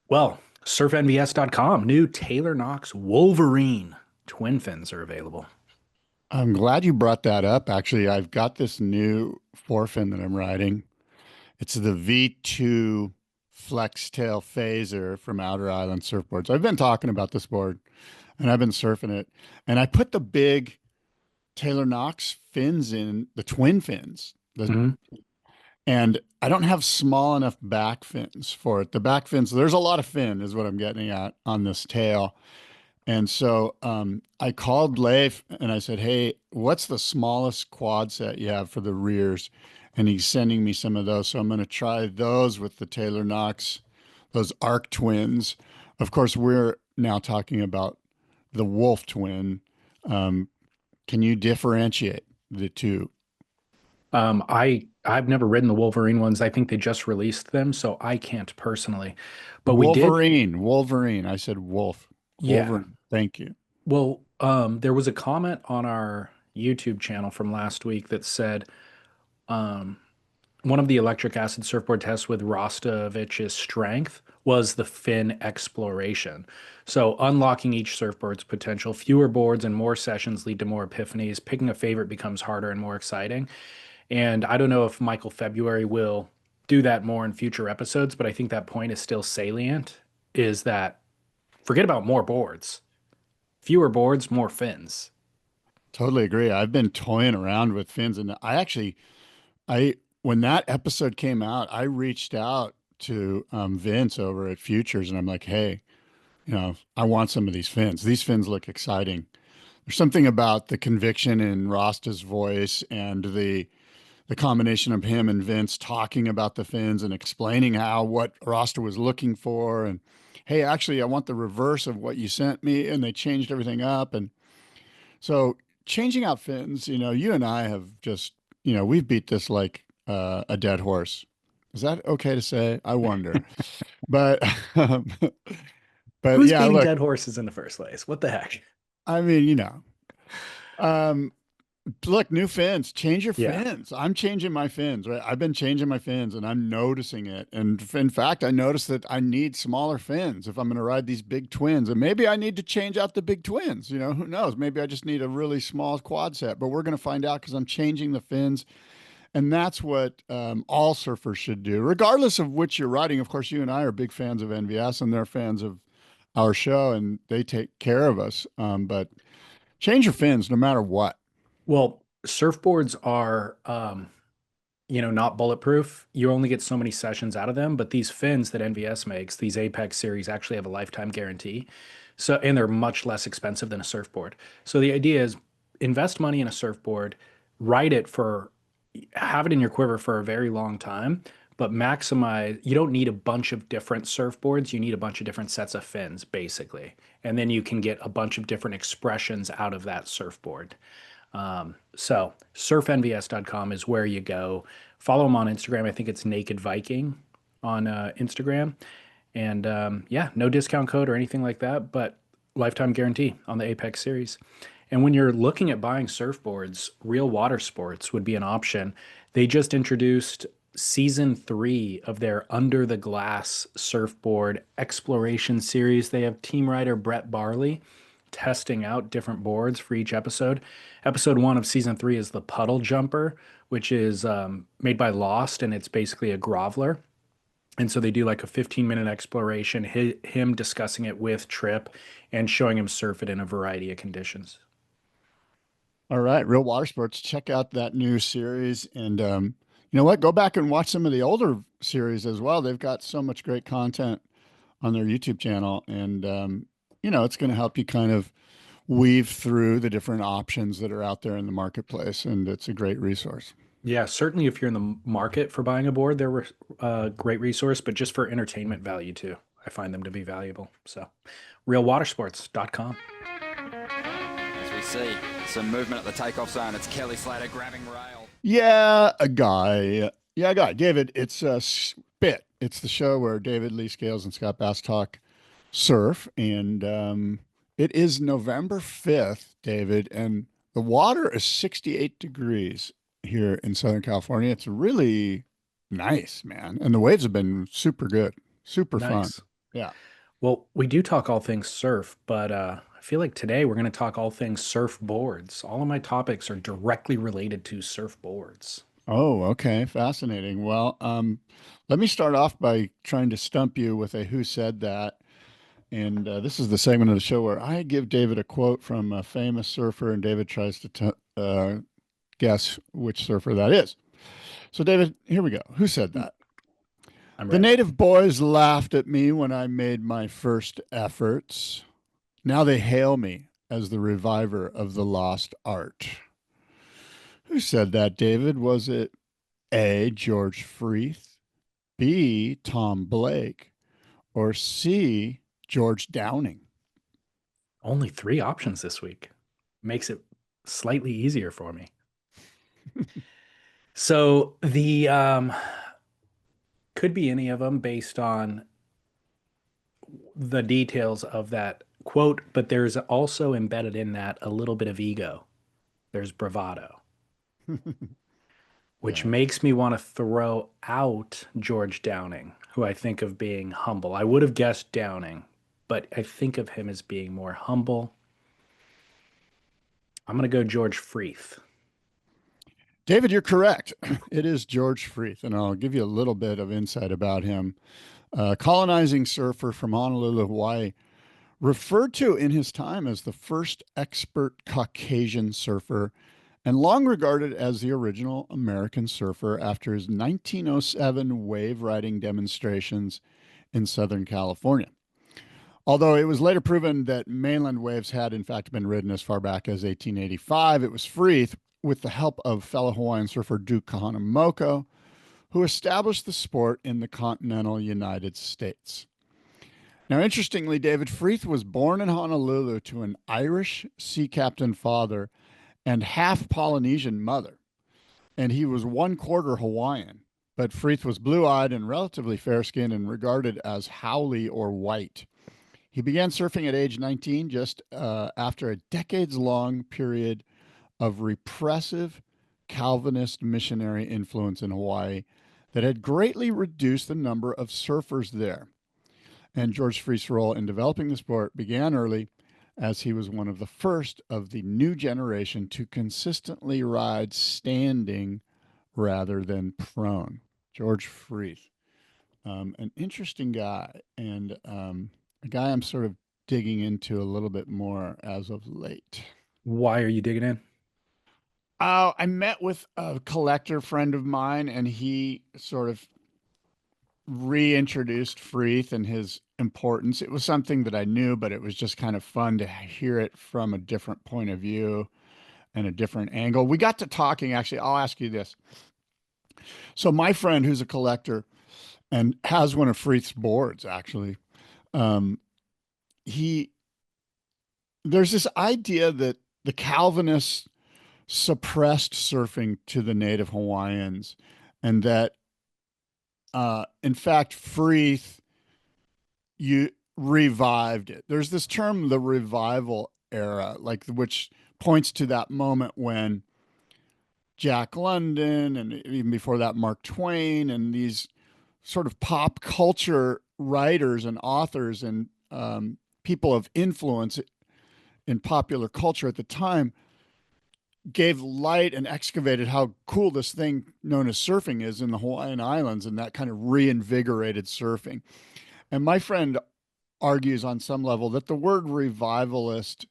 Well, surfnvs.com, new Taylor Knox Wolverine twin fins are available. I'm glad you brought that up. Actually, I've got this new forefin that I'm riding. It's the V2 Flex Tail Phaser from Outer Island Surfboards. I've been talking about this board and I've been surfing it. And I put the big Taylor Knox fins in the twin fins. Mhm. And I don't have small enough back fins for it. The back fins, there's a lot of fin, is what I'm getting at on this tail. And so I called Leif and I said, "Hey, what's the smallest quad set you have for the rears?" And he's sending me some of those. So I'm going to try those with the Taylor Knox, those Arc twins. Of course, we're now talking about the Wolf twin. Um, can you differentiate the two? I've never ridden the Wolverine ones. I think they just released them, so I can't personally. But we did, Wolverine, Wolverine. I said wolf. yeah. Wolverine. Thank you. Well, there was a comment on our YouTube channel from last week that said um, one of the electric acid surfboard tests with Rostovich's strength was the fin exploration. So, unlocking each surfboard's potential, fewer boards and more sessions lead to more epiphanies. Picking a favorite becomes harder and more exciting. And I don't know if Michael February will do that more in future episodes, but I think that point is still salient is that forget about more boards, fewer boards, more fins. Totally agree. I've been toying around with fins and I when that episode came out, I reached out to Vince over at Futures and I'm like, "Hey, I want some of these fins. These fins look exciting." There's something about the conviction in Rasta's voice and the combination of him and Vince talking about the fins and explaining how what Rasta was looking for and hey, actually I want the reverse of what you sent me and they changed everything up and so changing out fins, you and I have just, we've beat this like a dead horse. Is that okay to say? I wonder. But um, but Who's yeah, beating look, dead horses in the first place? What the heck? I mean, um, look, new fins, change your Yeah. fins. I'm changing my fins, right? I've been changing my fins and I'm noticing it. And in fact, I noticed that I need smaller fins if I'm going to ride these big twins. And maybe I need to change out the big twins. Who knows? Maybe I just need a really small quad set, but we're going to find out because I'm changing the fins. And that's what all surfers should do, regardless of which you're riding. Of course, you and I are big fans of NVS and they're fans of our show and they take care of us. But change your fins no matter what. Well, surfboards are not bulletproof. You only get so many sessions out of them, but these fins that NVS makes, these Apex series actually have a lifetime guarantee. So, and they're much less expensive than a surfboard. So the idea is invest money in a surfboard, ride it for, have it in your quiver for a very long time, but maximize, you don't need a bunch of different surfboards. You need a bunch of different sets of fins, basically. And then you can get a bunch of different expressions out of that surfboard. So surfnvs.com is where you go. Follow him on Instagram. I think it's Naked Viking on Instagram. And yeah, no discount code or anything like that, but lifetime guarantee on the Apex series. And when you're looking at buying surfboards, Real Water Sports would be an option. They just introduced season 3 of their Under the Glass surfboard exploration series. They have team rider Brett Barley testing out different boards for each episode. Episode 1 of season 3 is the Puddle Jumper, which is made by Lost, and it's basically a groveler. And so they do like a 15-minute exploration, him discussing it with Trip and showing him surf it in a variety of conditions. All right, Real Water Sports. Check out that new series, and you know what? Go back and watch some of the older series as well. They've got so much great content on their YouTube channel, and it's going to help you kind of weave through the different options that are out there in the marketplace, and it's a great resource. Yeah, certainly if you're in the market for buying a board, they're a great resource, but just for entertainment value too. I find them to be valuable. So, realwatersports.com. As we see some movement at the takeoff zone, it's Kelly Slater grabbing rail. Yeah, a guy. Yeah, a guy. David, it's a Spit. It's the show where David Lee Scales and Scott Bass talk surf, and it is November 5th, David, and the water is 68 degrees here in Southern California. It's really nice, man. And the waves have been super good, super fun. Nice. Yeah. Well, we do talk all things surf, but I feel like today we're going to talk all things surfboards. All of my topics are directly related to surfboards. Oh, okay. Fascinating. Well, let me start off by trying to stump you with a who said that. And this is the segment of the show where I give David a quote from a famous surfer, and David tries to guess which surfer that is. So, David, here we go. Who said that? I'm The ready. native boys laughed at me when I made my first efforts. Now they hail me as the reviver of the lost art. Who said that, David? Was it A, George Freeth, B, Tom Blake, or C, George Downing? Only three options this week. Makes it slightly easier for me. So the could be any of them based on the details of that quote, but there's also embedded in that a little bit of ego. There's bravado, which Yeah. makes me want to throw out George Downing, who I think of being humble. I would have guessed Downing, but I think of him as being more humble. I'm going to go George Freeth. David, you're correct. It is George Freeth, and I'll give you a little bit of insight about him. Colonizing surfer from Honolulu, Hawaii, referred to in his time as the first expert Caucasian surfer, and long regarded as the original American surfer after his 1907 wave riding demonstrations in Southern California. Although it was later proven that mainland waves had in fact been ridden as far back as 1885, it was Freeth, with the help of fellow Hawaiian surfer Duke Kahanamoko, who established the sport in the continental United States. Now, interestingly, David Freeth was born in Honolulu to an Irish sea captain father and half Polynesian mother, and he was one quarter Hawaiian. But Freeth was blue eyed and relatively fair skinned and regarded as haole or white. He began surfing at age 19, just after a decades long period of repressive Calvinist missionary influence in Hawaii that had greatly reduced the number of surfers there. And George Freeth's role in developing the sport began early, as he was one of the first of the new generation to consistently ride standing rather than prone. George Freeth, an interesting guy, and a guy I'm sort of digging into a little bit more as of late. Why are you digging in? I met with a collector friend of mine, and he sort of reintroduced Freeth and his importance. It was something that I knew, but it was just kind of fun to hear it from a different point of view and a different angle. We got to talking, actually. I'll ask you this. So, my friend who's a collector and has one of Freeth's boards, actually, um, he there's this idea that the Calvinists suppressed surfing to the native Hawaiians, and that in fact Freeth you revived it. There's this term, the revival era, like which points to that moment when Jack London and even before that Mark Twain and these sort of pop culture writers and authors and people of influence in popular culture at the time gave light and excavated how cool this thing known as surfing is in the Hawaiian Islands, and that kind of reinvigorated surfing. And my friend argues on some level that the word revivalist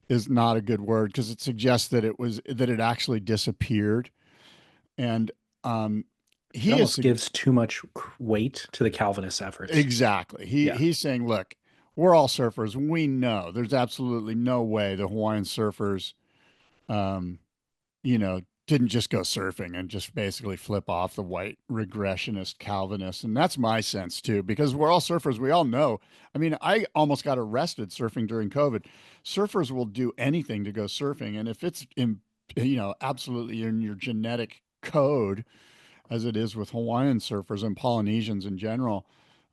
is not a good word because it suggests that it actually disappeared. And um, It he is almost gives too much weight to the Calvinist efforts. exactly Yeah. he's saying, look, we're all surfers. We know there's absolutely no way the Hawaiian surfers um, didn't just go surfing and just basically flip off the white regressionist Calvinists. And that's my sense too, because we're all surfers. We all know. I mean, I almost got arrested surfing during COVID. Surfers will do anything to go surfing. And if it's absolutely in your genetic code, as it is with Hawaiian surfers and Polynesians in general,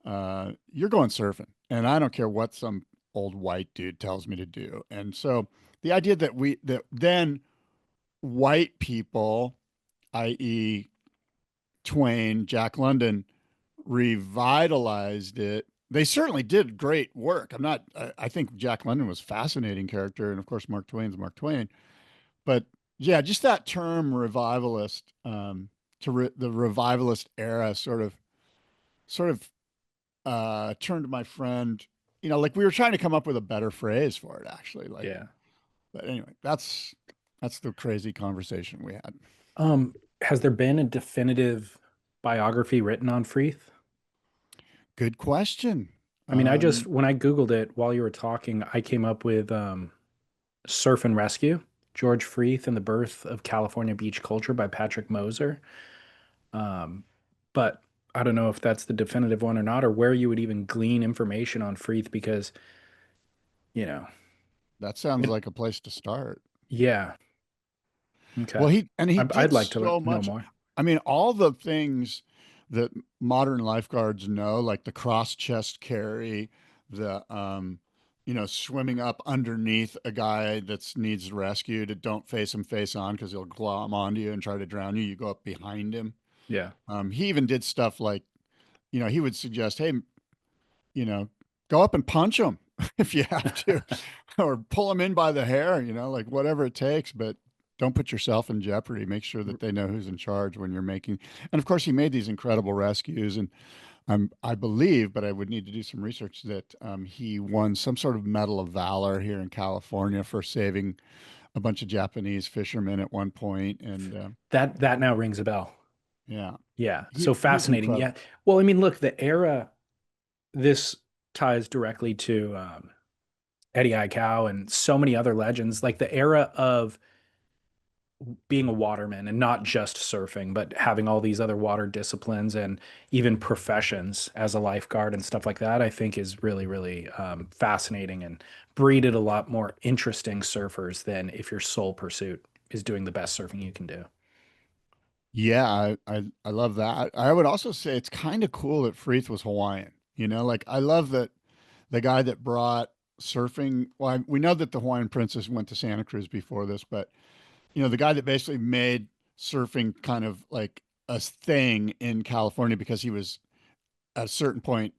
you're going surfing. And I don't care what some old white dude tells me to do. And so the idea that then white people, i.e., Twain, Jack London, revitalized it they certainly did great work. I think Jack London was a fascinating character, and of course Mark Twain's Mark Twain. But yeah, just that term revivalist, the revivalist era sort of turned to my friend, like we were trying to come up with a better phrase for it actually. Like, Yeah. but anyway, that's the crazy conversation we had. Has there been a definitive biography written on Freeth? Good question. I mean, Um, when I Googled it while you were talking, I came up with Surf and Rescue, George Freeth and the Birth of California Beach Culture by Patrick Moser. Um, but I don't know if that's the definitive one or not, or where you would even glean information on Freeth because, you know, that sounds it, like a place to start. yeah. Okay. Well, he I'd did like to so know much. more. I mean, all the things that modern lifeguards know, like the cross chest carry, the swimming up underneath a guy that needs rescued. Don't face him face on because he'll glom onto you and try to drown you. You go up behind him. Yeah. He even did stuff like, he would suggest, hey, go up and punch him if you have to, or pull him in by the hair, like whatever it takes, but don't put yourself in jeopardy. Make sure that they know who's in charge when you're making. And of course, he made these incredible rescues, and I believe, but I would need to do some research that he won some sort of Medal of Valor here in California for saving a bunch of Japanese fishermen at one point, and That now rings a bell. yeah, Yeah. So he's fascinating. Yeah. incredible. Well, I mean, look, the era, this ties directly to Eddie Aikau and so many other legends, like the era of being a waterman and not just surfing, but having all these other water disciplines and even professions as a lifeguard and stuff like that, I think is really, really fascinating and breeded a lot more interesting surfers than if your sole pursuit is doing the best surfing you can do. Yeah, I love that. I would also say it's kind of cool that Freeth was Hawaiian. Like I love that the guy that brought surfing. Well, we know that the Hawaiian Princess went to Santa Cruz before this, but the guy that basically made surfing kind of like a thing in California because he was at a certain point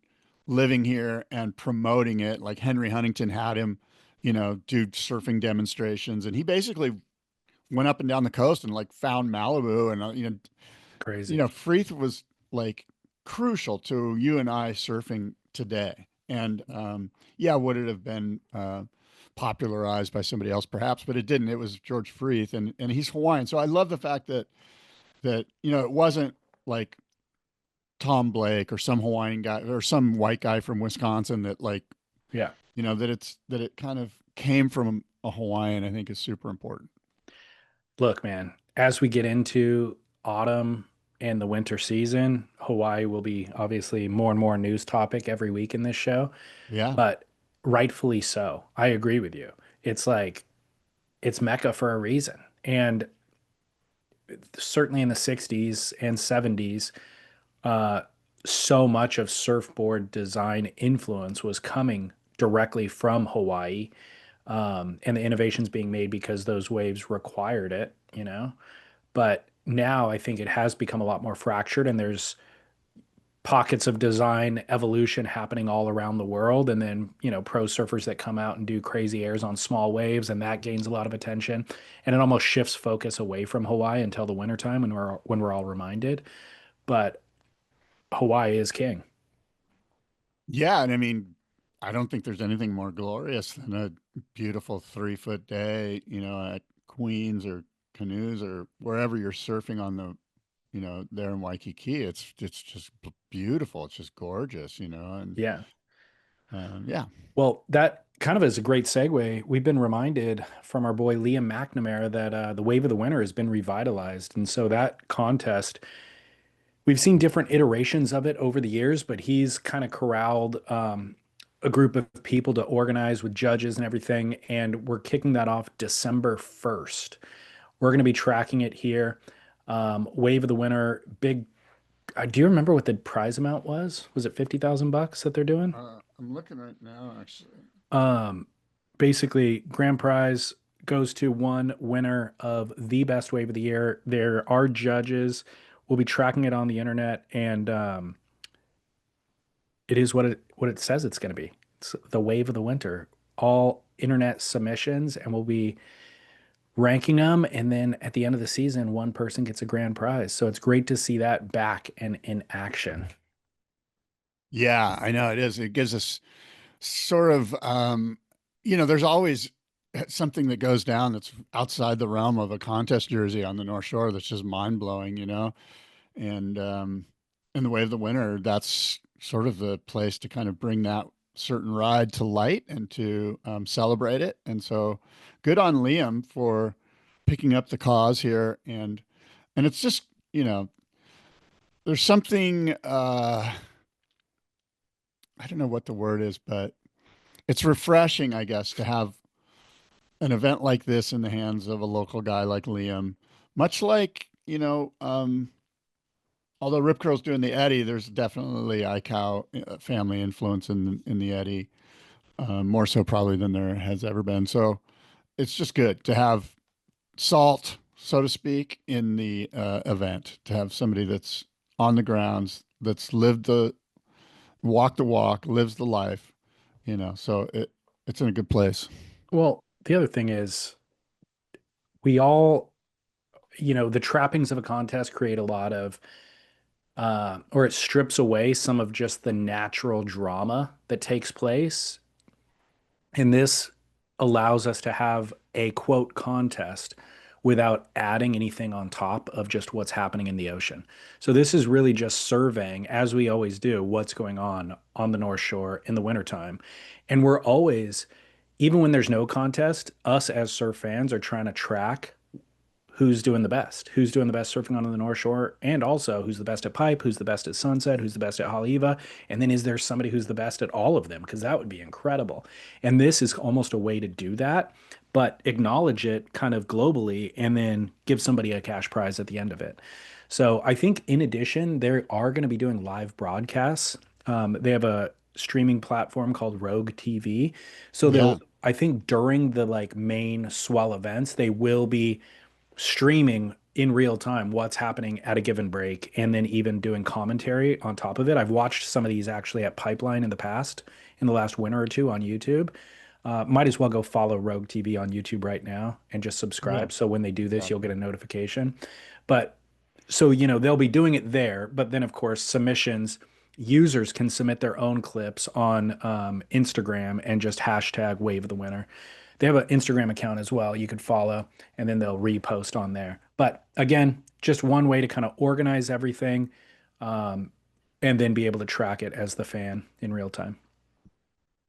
living here and promoting it. Like Henry Huntington had him, do surfing demonstrations, and he basically went up and down the coast and like found Malibu and Crazy. Freeth was like crucial to you and I surfing today. And yeah, would it have been popularized by somebody else perhaps, but it didn't. It was George Freeth, and he's Hawaiian. So I love the fact that it wasn't like Tom Blake or some Hawaiian guy or some white guy from Wisconsin that like, Yeah. that it kind of came from a Hawaiian, I think is super important. Look, man, as we get into autumn and the winter season, Hawaii will be obviously more and more news topic every week in this show, Yeah. but rightfully so. I agree with you. It's like it's Mecca for a reason. And certainly in the 60s and 70s, uh, so much of surfboard design influence was coming directly from Hawaii, and the innovations being made because those waves required it. But now I think it has become a lot more fractured, and there's pockets of design evolution happening all around the world. And then, pro surfers that come out and do crazy airs on small waves, and that gains a lot of attention. And it almost shifts focus away from Hawaii until the wintertime when we're all reminded. But Hawaii is king. Yeah, and I mean, I don't think there's anything more glorious than a beautiful 3 foot day, at Queens or Canoes or wherever you're surfing on the, there in Waikiki. It's just beautiful. It's just gorgeous, and Yeah. yeah, Well, that kind of is a great segue. We've been reminded from our boy Liam McNamara that the Wave of the Winter has been revitalized. And so that contest, we've seen different iterations of it over the years, but he's kind of corralled a group of people to organize with judges and everything. And we're kicking that off December 1st. We're going to be tracking it here. Wave of the Winter, big. Do you remember what the prize amount was? Was it 50,000 bucks that they're doing? I'm looking right now, actually. Um, Basically, grand prize goes to one winner of the best wave of the year. There are judges. We'll be tracking it on the internet, and It is what it says it's going to be. It's the wave of the winter. All internet submissions, and we'll be ranking them. And then at the end of the season, one person gets a grand prize. So it's great to see that back and in action. Yeah, I know it is. It gives us sort of, there's always something that goes down that's outside the realm of a contest jersey on the North Shore that's just mind blowing, and in the way of the winter, that's sort of the place to kind of bring that certain ride to light and to celebrate it. And so, good on Liam for picking up the cause here, and it's just there's something I don't know what the word is, but it's refreshing, I guess, to have an event like this in the hands of a local guy like Liam, much like, although Rip Curl's doing the Eddie, there's definitely iCow family influence in the Eddie, more so probably than there has ever been. So it's just good to have salt, so to speak, in the event, to have somebody that's on the grounds, that's lived the walk, lives the life, so it's in a good place. Well, the other thing is we all, the trappings of a contest create a lot of, or it strips away some of just the natural drama that takes place. And this allows us to have a quote contest without adding anything on top of just what's happening in the ocean. So this is really just surveying, as we always do, what's going on the North Shore in the wintertime. And we're always, even when there's no contest, us as surf fans are trying to track who's doing the best surfing on the North Shore, and also who's the best at pipe, who's the best at sunset, who's the best at Haleiwa, and then is there somebody who's the best at all of them? Because that would be incredible. And this is almost a way to do that, but acknowledge it kind of globally, and then give somebody a cash prize at the end of it. So I think in addition, they are going to be doing live broadcasts. They have a streaming platform called Rogue TV. So Yeah. I think during the like main swell events, they will be streaming in real time what's happening at a given break, and then even doing commentary on top of it. I've watched some of these actually at Pipeline in the past, in the last winter or two on YouTube. Might as well go follow Rogue TV on YouTube right now and just Yeah. subscribe. So when they do this, you'll Exactly. get a notification. But so, they'll be doing it there. But then, of course, submissions, users can submit their own clips on Instagram and just hashtag wave of the winter. They have an Instagram account as well you could follow, and then they'll repost on there. But again, just one way to kind of organize everything, um, and then be able to track it as the fan in real time.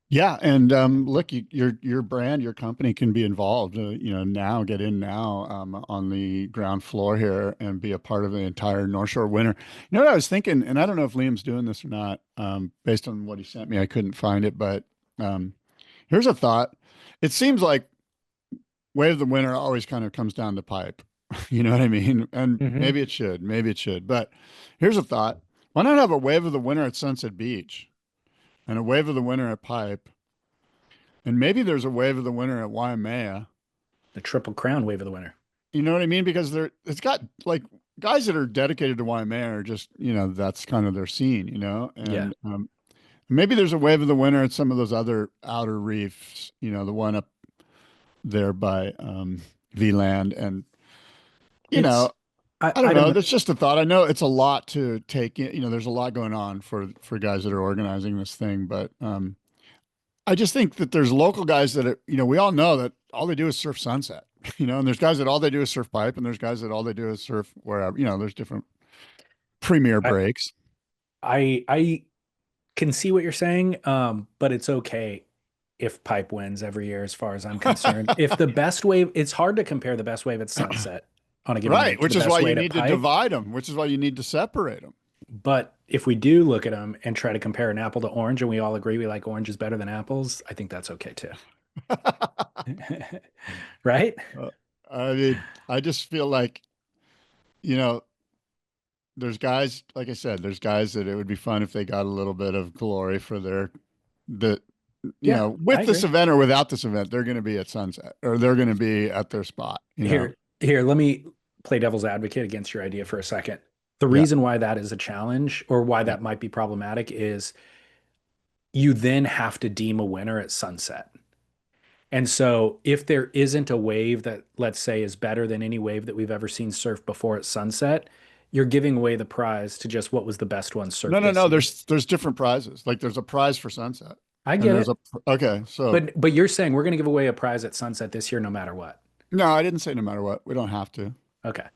Yeah, and look, your brand, your company can be involved. Now get in now on the ground floor here and be a part of the entire North Shore winter. You know what I was thinking, and I don't know if Liam's doing this or not. Based on what he sent me, I couldn't find it, but um, here's a thought. It seems like Wave of the Winter always kind of comes down to pipe. You know what I mean? And Hmm. maybe it should. But here's a thought. Why not have a Wave of the Winter at Sunset Beach and a Wave of the Winter at Pipe? And maybe there's a Wave of the Winter at Waimea. The Triple Crown wave of the winter. You know what I mean? Because it's got like guys that are dedicated to Waimea are just, that's kind of their scene, Yeah. and maybe there's a Wave of the Winter at some of those other outer reefs, the one up there by V-Land. And, you It's know, I don't I don't know. know. That's just a thought. I know it's a lot to take in. There's a lot going on for guys that are organizing this thing, but I just think that there's local guys that are, we all know that all they do is surf sunset, and there's guys that all they do is surf pipe, and there's guys that all they do is surf wherever, there's different premier I breaks. I can see what you're saying, but it's okay if pipe wins every year, as far as I'm concerned. If the best wave, it's hard to compare the best wave at sunset on a given Right. week to the Which is why best you wave at need to pipe. divide them, which is why you need to separate them. But if we do look at them and try to compare an apple to orange, and we all agree we like oranges better than apples, I think that's okay too. Right? Uh, I mean, I just feel like, you know, there's guys, like I said, there's guys that it would be fun if they got a little bit of glory for the, Yeah, I with this agree. event or without this event, they're going to be at sunset or they're going to be at their spot. Here, let me play devil's advocate against your idea for a second. The Yeah. reason why that is a challenge, or why Yeah. that might be problematic, is you then have to deem a winner at sunset. And so if there isn't a wave that, let's say, is better than any wave that we've ever seen surf before at sunset, you're giving away the prize to just what was the best one No, surfed no, this no. year. There's different prizes. Like there's a prize for sunset, I and get there's it. a okay. So But you're saying we're going to give away a prize at sunset this year no matter what. no, I didn't say no matter what. We don't have to. Okay.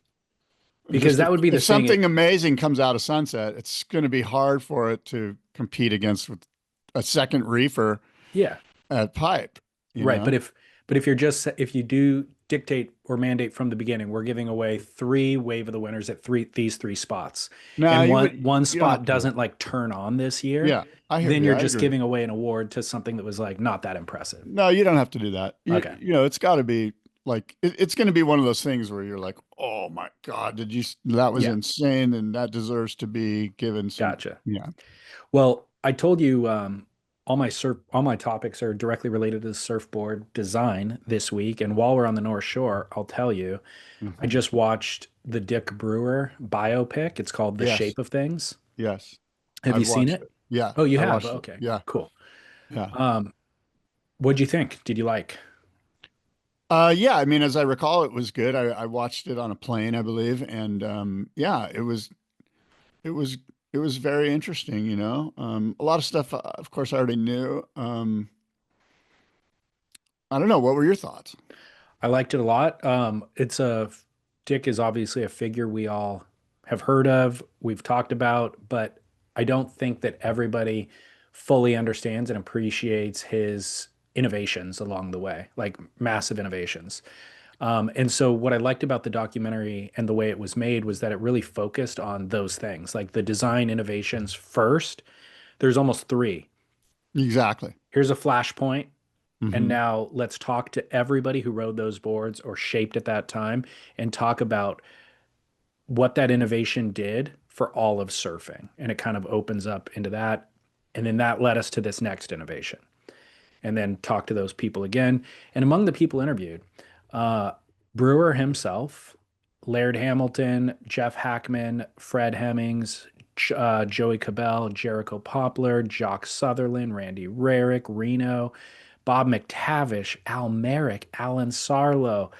Because Just that would be the if thing. something amazing comes out of sunset, it's going to be hard for it to compete against with a second reefer Yeah. at pipe. You Right. know. But if you do dictate or mandate from the beginning, we're giving away three wave of the winners at these three spots. No, And you one would. one You don't have spot to do it. doesn't like turn on this year, Yeah, I hear then you. you're I just agree. giving away an award to something that was like not that impressive. No, you don't have to do that. Okay. It's got to be like it's going to be one of those things where you're like, oh my God, that was Yeah. insane, and that deserves to be given some. Gotcha. Yeah. Well, I told you all my topics are directly related to the surfboard design this week. And while we're on the North Shore, I'll tell you, I Mhm. just watched the Dick Brewer biopic. It's called The Yes. Shape of Things. Yes. Have you I've seen watched it? it. Yeah, Oh, you I have? watched it. Okay, Yeah. cool. Yeah. Um, what'd you think? Did you like? Yeah, I mean, as I recall, it was good. I watched it on a plane, I believe, and yeah, it was it was very interesting. A lot of stuff, of course, I already knew. I don't know. What were your thoughts? I liked it a lot. Dick is obviously a figure we all have heard of, we've talked about, but I don't think that everybody fully understands and appreciates his innovations along the way, like massive innovations. And so what I liked about the documentary and the way it was made was that it really focused on those things, like the design innovations first. There's almost three. Exactly. Here's a flashpoint. And Hmm. now let's talk to everybody who rode those boards or shaped at that time and talk about what that innovation did for all of surfing. And it kind of opens up into that. And then that led us to this next innovation. And then talk to those people again. And among the people interviewed, uh, Brewer himself, Laird Hamilton, Jeff Hackman, Fred Hemmings, Joey Cabell, Jericho Poplar, Jock Sutherland, Randy Rarick, Reno, Bob McTavish, Al Merrick, Alan Sarlo.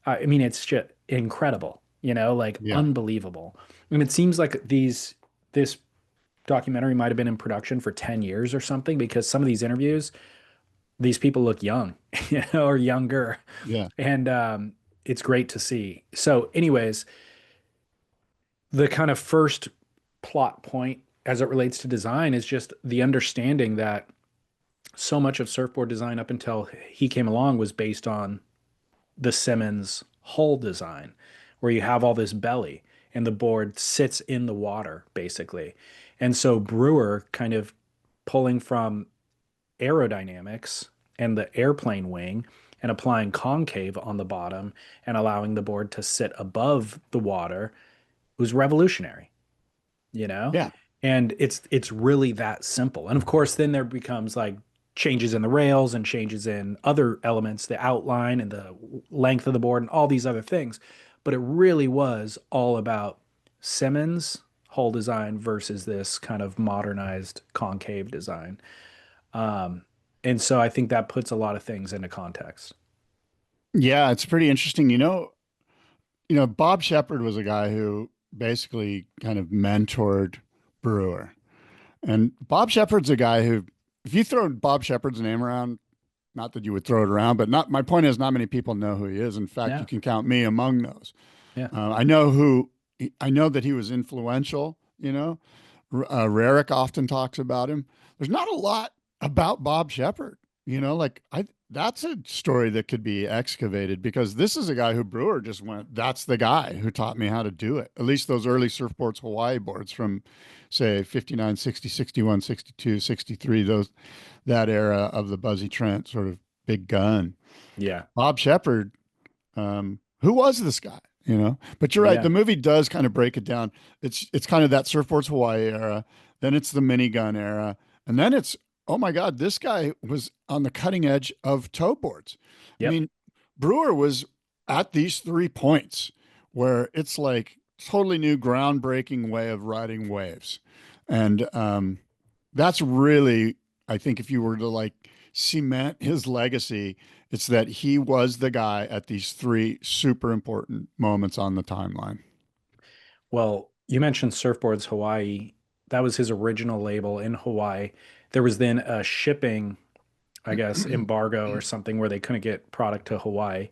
I mean, it's just incredible, like Yeah. unbelievable. And it seems like this documentary might have been in production for 10 years or something because some of these interviews, these people look young, or younger. Yeah. And it's great to see. So, anyways, the kind of first plot point as it relates to design is just the understanding that so much of surfboard design up until he came along was based on the Simmons hull design, where you have all this belly and the board sits in the water, basically. And so Brewer kind of pulling from aerodynamics and the airplane wing and applying concave on the bottom and allowing the board to sit above the water was revolutionary, you know? Yeah. And it's really that simple. And of course, then there becomes like changes in the rails and changes in other elements, the outline and the length of the board and all these other things. But it really was all about Simmons hull design versus this kind of modernized concave design. Um, and so I think that puts a lot of things into context. Yeah, it's pretty interesting. Bob Shepard was a guy who basically kind of mentored Brewer. And Bob Shepard's a guy who, if you throw Bob Shepard's name around, not that you would throw it around, but not my point is not many people know who he is. In fact, Yeah. you can count me among those. Yeah. I know that he was influential. Rarick often talks about him. There's not a lot about Bob Shepard. That's a story that could be excavated because this is a guy who Brewer just went, that's the guy who taught me how to do it. At least those early surfboards, Hawaii boards from say 59, 60, 61, 62, 63, that era of the Buzzy Trent sort of big gun. Yeah. Bob Shepard, who was this guy? But you're right. Yeah. The movie does kind of break it down. It's kind of that surfboards Hawaii era. Then it's the minigun era. And then it's, oh my God, this guy was on the cutting edge of tow boards. I Yep. mean, Brewer was at these 3 points where it's like totally new groundbreaking way of riding waves. And that's really I think if you were to like cement his legacy, it's that he was the guy at these three super important moments on the timeline. Well, you mentioned Surfboards Hawaii. That was his original label in Hawaii. There was then a shipping, I guess, embargo or something where they couldn't get product to Hawaii.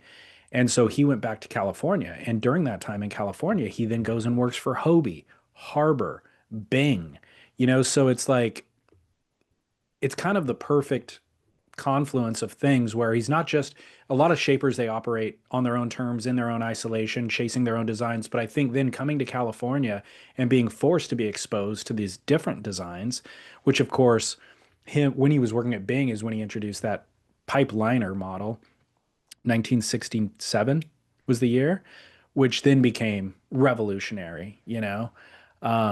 And so he went back to California. And during that time in California, he then goes and works for Hobie, Harbor, Bing. So it's like it's kind of the perfect confluence of things where he's not just a lot of shapers, they operate on their own terms in their own isolation, chasing their own designs. But I think then coming to California and being forced to be exposed to these different designs, which of course, him when he was working at Bing is when he introduced that pipe liner model. 1967 was the year, which then became revolutionary.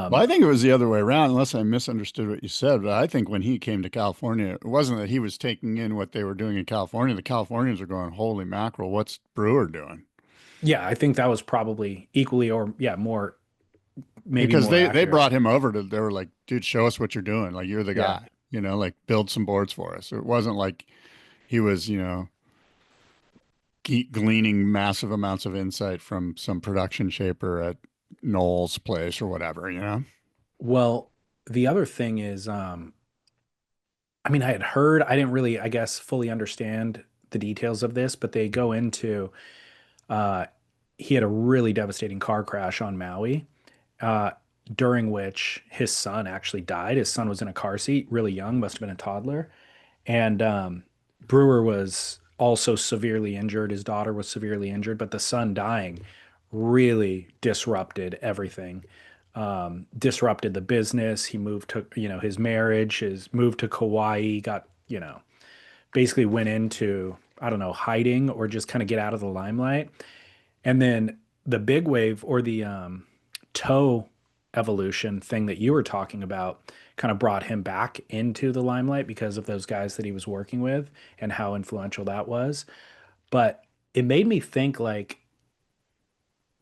Well, Um, I think it was the other way around, unless I misunderstood what you said. But I think when he came to California, it wasn't that he was taking in what they were doing in California. The Californians are going, holy mackerel, what's Brewer doing? yeah, I think that was probably equally or yeah, more maybe Because more they accurate. brought him over to, they were like, dude, show us what you're doing. Like, you're the Yeah. guy, like build some boards for us. It wasn't like he was, gleaning massive amounts of insight from some production shaper at Noel's place or whatever. Well, the other thing is, I mean, I had heard, I didn't really, I guess, fully understand the details of this, but they go into uh, he had a really devastating car crash on Maui, uh, during which his son actually died. His son was in a car seat, really young, must have been a toddler. And Brewer was also severely injured. His daughter was severely injured, but the son dying really disrupted everything. Disrupted the business. He moved to, his marriage, his move to Kauai, got, basically went into, I don't know, hiding or just kind of get out of the limelight. And then the big wave or the toe evolution thing that you were talking about kind of brought him back into the limelight because of those guys that he was working with and how influential that was. But it made me think like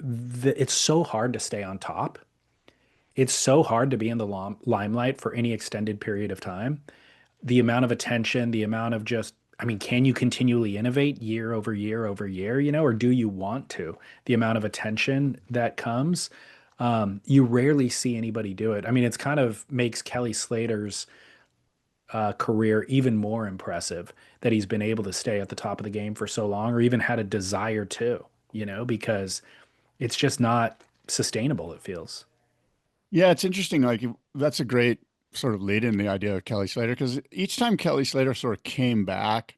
it's so hard to stay on top. It's so hard to be in the limelight for any extended period of time. The amount of attention, the amount of just, I mean, can you continually innovate year over year over year, or do you want to? The amount of attention that comes, you rarely see anybody do it. I mean, it's kind of makes Kelly Slater's career even more impressive that he's been able to stay at the top of the game for so long or even had a desire to, because it's just not sustainable, it feels. Yeah, it's interesting. Like, that's a great sort of lead in the idea of Kelly Slater, because each time Kelly Slater sort of came back,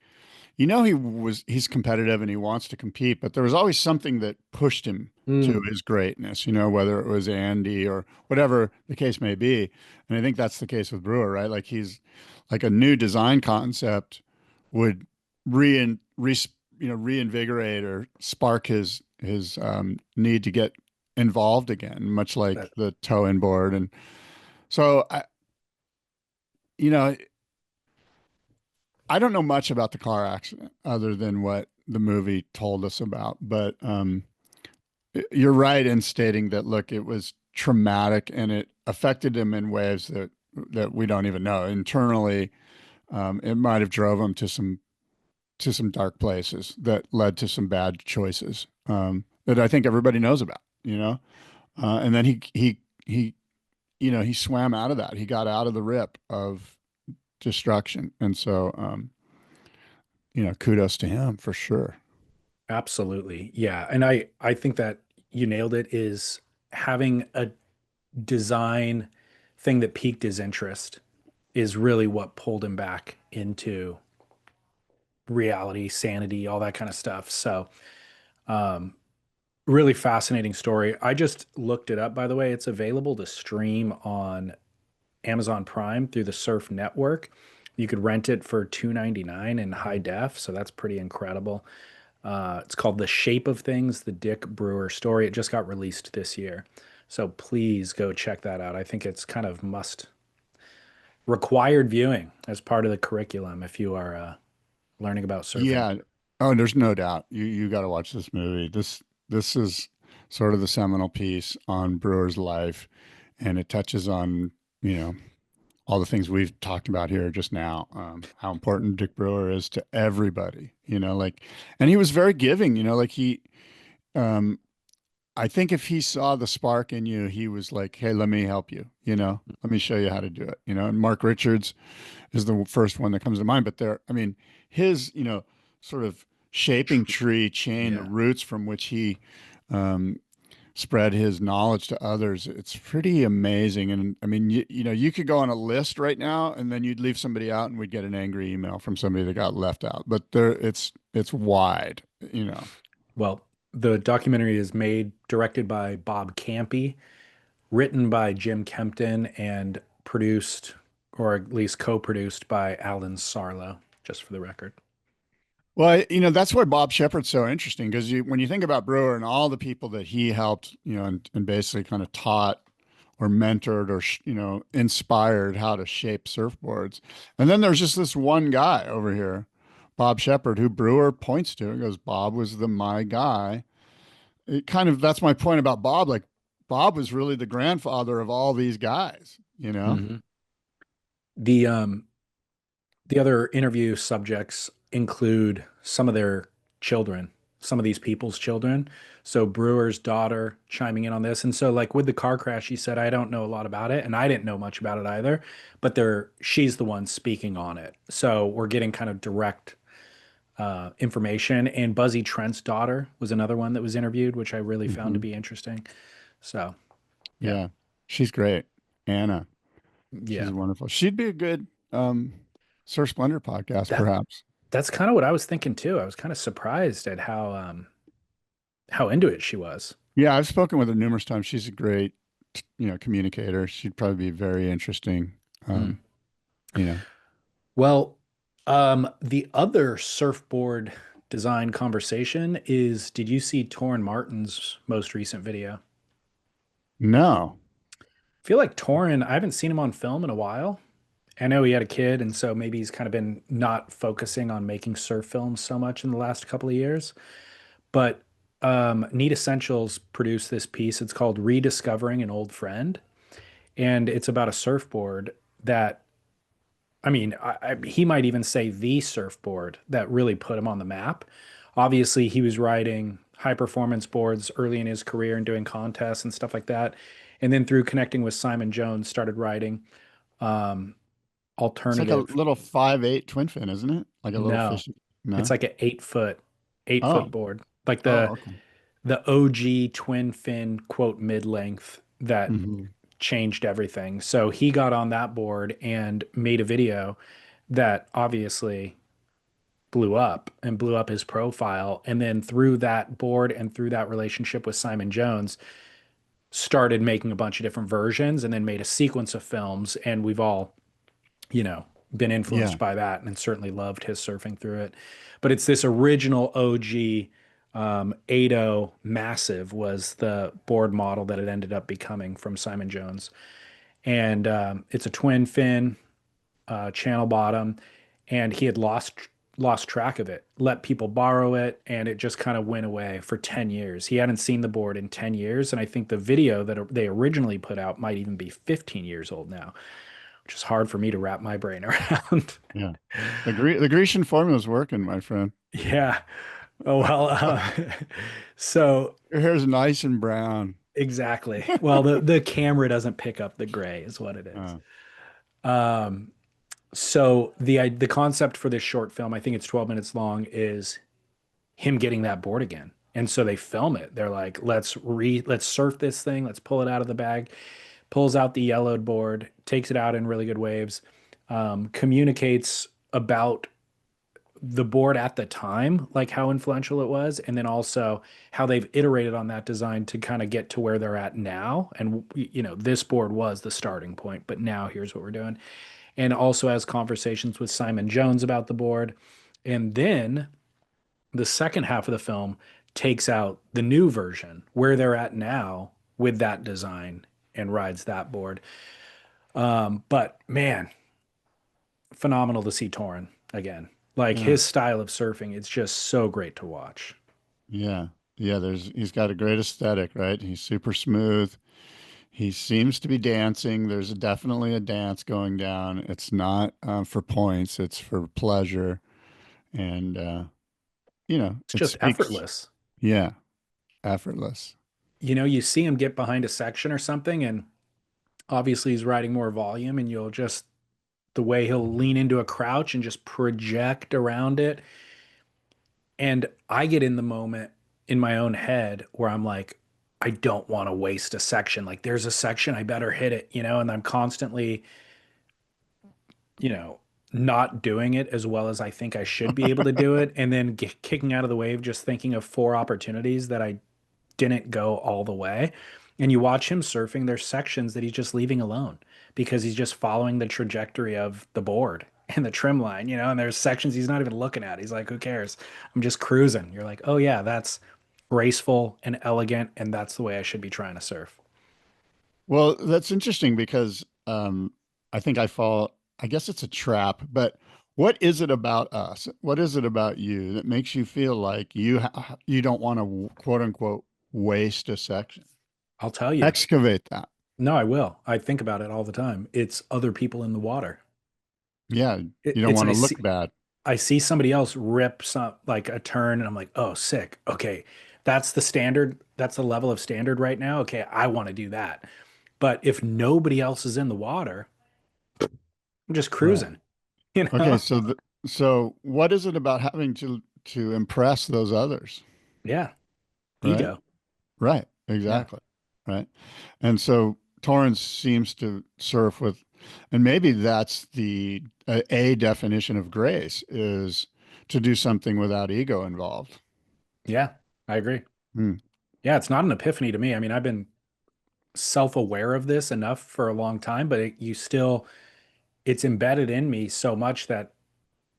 he's competitive and he wants to compete, but there was always something that pushed him to Mm, his greatness, whether it was Andy or whatever the case may be. And I think that's the case with Brewer, right? Like, he's like a new design concept would re reinvigorate or spark his need to get involved again, much like that, the toe inboard. And so you know, I don't know much about the car accident other than what the movie told us about, but you're right in stating that, look, it was traumatic and it affected him in ways that we don't even know. Internally, it might have drove him to some dark places that led to some bad choices, that I think everybody knows about. And then he swam out of that. He got out of the rip of destruction. And so, kudos to him for sure. absolutely. Yeah. And I think that you nailed it is having a design thing that piqued his interest is really what pulled him back into reality, sanity, all that kind of stuff. So, um, really fascinating story. I just looked it up, by the way. It's available to stream on Amazon Prime through the Surf Network. You could rent it for $2.99 in high def, so that's pretty incredible. It's called The Shape of Things, the Dick Brewer story. It just got released this year. So please go check that out. I think it's kind of must required viewing as part of the curriculum if you are learning about surfing. Yeah. Oh, there's no doubt. You got to watch this movie. This is sort of the seminal piece on Brewer's life, and it touches on, you know, all the things we've talked about here just now, how important Dick Brewer is to everybody, like, and he was very giving, like um, I think if he saw the spark in you, he was like, hey, let me help you, let me show you how to do it, and Mark Richards is the first one that comes to mind, but I mean, his, sort of shaping tree chain, the Yeah. roots from which he, um, spread his knowledge to others. It's pretty amazing. And I mean, you could go on a list right now and then you'd leave somebody out and we'd get an angry email from somebody that got left out. But it's wide, Well, the documentary is made, directed by Bob Campy, written by Jim Kempton, and produced, or at least co-produced, by Alan Sarlo, just for the record. Well, that's why Bob Shepard's so interesting because when you think about Brewer and all the people that he helped, and basically kind of taught or mentored or, inspired how to shape surfboards. And then there's just this one guy over here, Bob Shepard, who Brewer points to and goes, Bob was my guy. It kind of, that's my point about Bob. Like, Bob was really the grandfather of all these guys. Mm-hmm. The the other interview subjects include some of their children, some of these people's children. So Brewer's daughter chiming in on this. And so like with the car crash, she said, I don't know a lot about it. And I didn't know much about it either, but she's the one speaking on it. So we're getting kind of direct information. And Buzzy Trent's daughter was another one that was interviewed, which I really found to Hmm. be interesting. So yeah, Yeah, she's great. Anna, she's yeah. wonderful. She'd be a good Surf Splendor podcast, That perhaps. that's kind of what I was thinking too. I was kind of surprised at how into it she was. Yeah, I've spoken with her numerous times. She's a great, communicator. She'd probably be very interesting. Mm. Um, you know, Well, the other surfboard design conversation is, did you see Torren Martyn's most recent video? no. I feel like Torren, I haven't seen him on film in a while. I know he had a kid, and so maybe he's kind of been not focusing on making surf films so much in the last couple of years. But Neat Essentials produced this piece. It's called Rediscovering an Old Friend. And it's about a surfboard that, I mean, he might even say the surfboard that really put him on the map. Obviously, he was riding high performance boards early in his career and doing contests and stuff like that. And then through connecting with Simon Jones, started riding um, It's like a alternative. little 5'8" twin fin, isn't it? Like a little No, fish. it's No. like an 8 foot, 8 foot Oh. board, like Oh, okay. the OG twin fin quote mid length that Hmm. changed everything. So he got on that board and made a video that obviously blew up his profile. And then through that board and through that relationship with Simon Jones, started making a bunch of different versions and then made a sequence of films. And we've all, you know, been Yeah. influenced by that and certainly loved his surfing through it. But it's this original OG 80 Massive was the board model that it ended up becoming from Simon Jones. And it's a twin fin channel bottom, and he had lost track of it, let people borrow it, and it just kind of went away for 10 years. He hadn't seen the board in 10 years, and I think the video that they originally put out might even be 15 years old now, which is hard for me to wrap my brain around. Yeah. The Grecian formula is working, my friend. Yeah. Oh, well, so Your hair's nice and brown. exactly. Well, the camera doesn't pick up the gray is what it is. Uh, Um, so the concept for this short film, I think it's 12 minutes long, is him getting that board again. And so they film it. They're like, let's surf this thing, let's pull it out of the bag, pulls out the yellowed board, takes it out in really good waves, communicates about the board at the time, like how influential it was, and then also how they've iterated on that design to kind of get to where they're at now. And this board was the starting point, but now here's what we're doing. And also has conversations with Simon Jones about the board. And then the second half of the film takes out the new version, where they're at now with that design, and rides that board. But man, phenomenal to see Torren again. Like yeah. his style of surfing, it's just so great to watch. Yeah. Yeah. He's got a great aesthetic, right? He's super smooth. He seems to be dancing. There's definitely a dance going down. It's not for points, it's for pleasure. And, It's it just speaks, effortless. yeah, effortless. You see him get behind a section or something, and obviously he's riding more volume, and you'll just the way he'll lean into a crouch and just project around it. And I get in the moment in my own head where I'm like, I don't want to waste a section. Like there's a section, I better hit it, and I'm constantly, you know, not doing it as well as I think I should be able to do it. And then kicking out of the wave, just thinking of four opportunities that I didn't go all the way. And you watch him surfing, there's sections that he's just leaving alone because he's just following the trajectory of the board and the trim line, and there's sections he's not even looking at. He's like, who cares? I'm just cruising. You're like, oh, yeah, that's graceful and elegant. And that's the way I should be trying to surf. Well, that's interesting because I think I guess it's a trap, but what is it about us? What is it about you that makes you feel like you don't want to quote unquote waste a section? I'll tell you. Excavate that. No, I will. I think about it all the time. It's other people in the water. Yeah, you don't It's want to look bad. I see somebody else rip some like a turn and I'm like, oh, sick. Okay. That's the standard. That's the level of standard right now. Okay. I want to do that. But if nobody else is in the water, I'm just Right. cruising, Okay, so what is it about having to impress those others? Yeah. Right? Ego. Right. Yeah. Exactly. Right. And so Torrance seems to surf with, and maybe that's the a definition of grace is to do something without ego involved. Yeah. I agree. Hmm. Yeah. It's not an epiphany to me. I mean, I've been self aware of this enough for a long time, but it's embedded in me so much that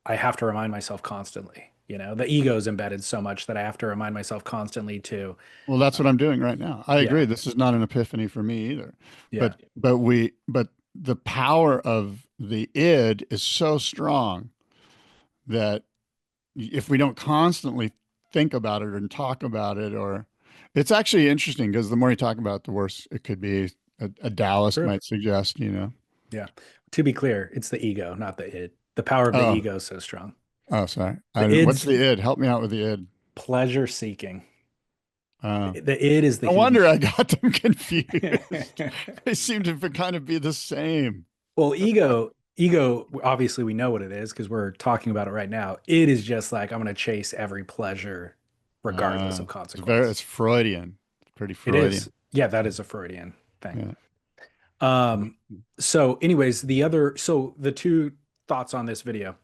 I have to remind myself constantly. The ego is embedded so much that I have to remind myself constantly to, Well, that's what I'm doing right now. I yeah, agree. This is not an epiphany for me either. yeah, But the power of the id is so strong that if we don't constantly think about it and talk about it, or it's actually interesting because the more you talk about it, the worse it could be. A Taoist true. might suggest. Yeah. To be clear, it's the ego, not the id. The power of the Oh, ego is so strong. oh, sorry. The What's id's the id? Help me out with the id. pleasure seeking. Uh, The id is the no wonder I hedonistic. got them confused. They seem to kind of be the same. Well, ego, obviously we know what it is because we're talking about it right now. It is just like I'm going to chase every pleasure regardless of It's consequence. Freudian. It's pretty It is. Freudian. Yeah, that is a Freudian thing. Yeah. Um, so anyways, so the two thoughts on this video,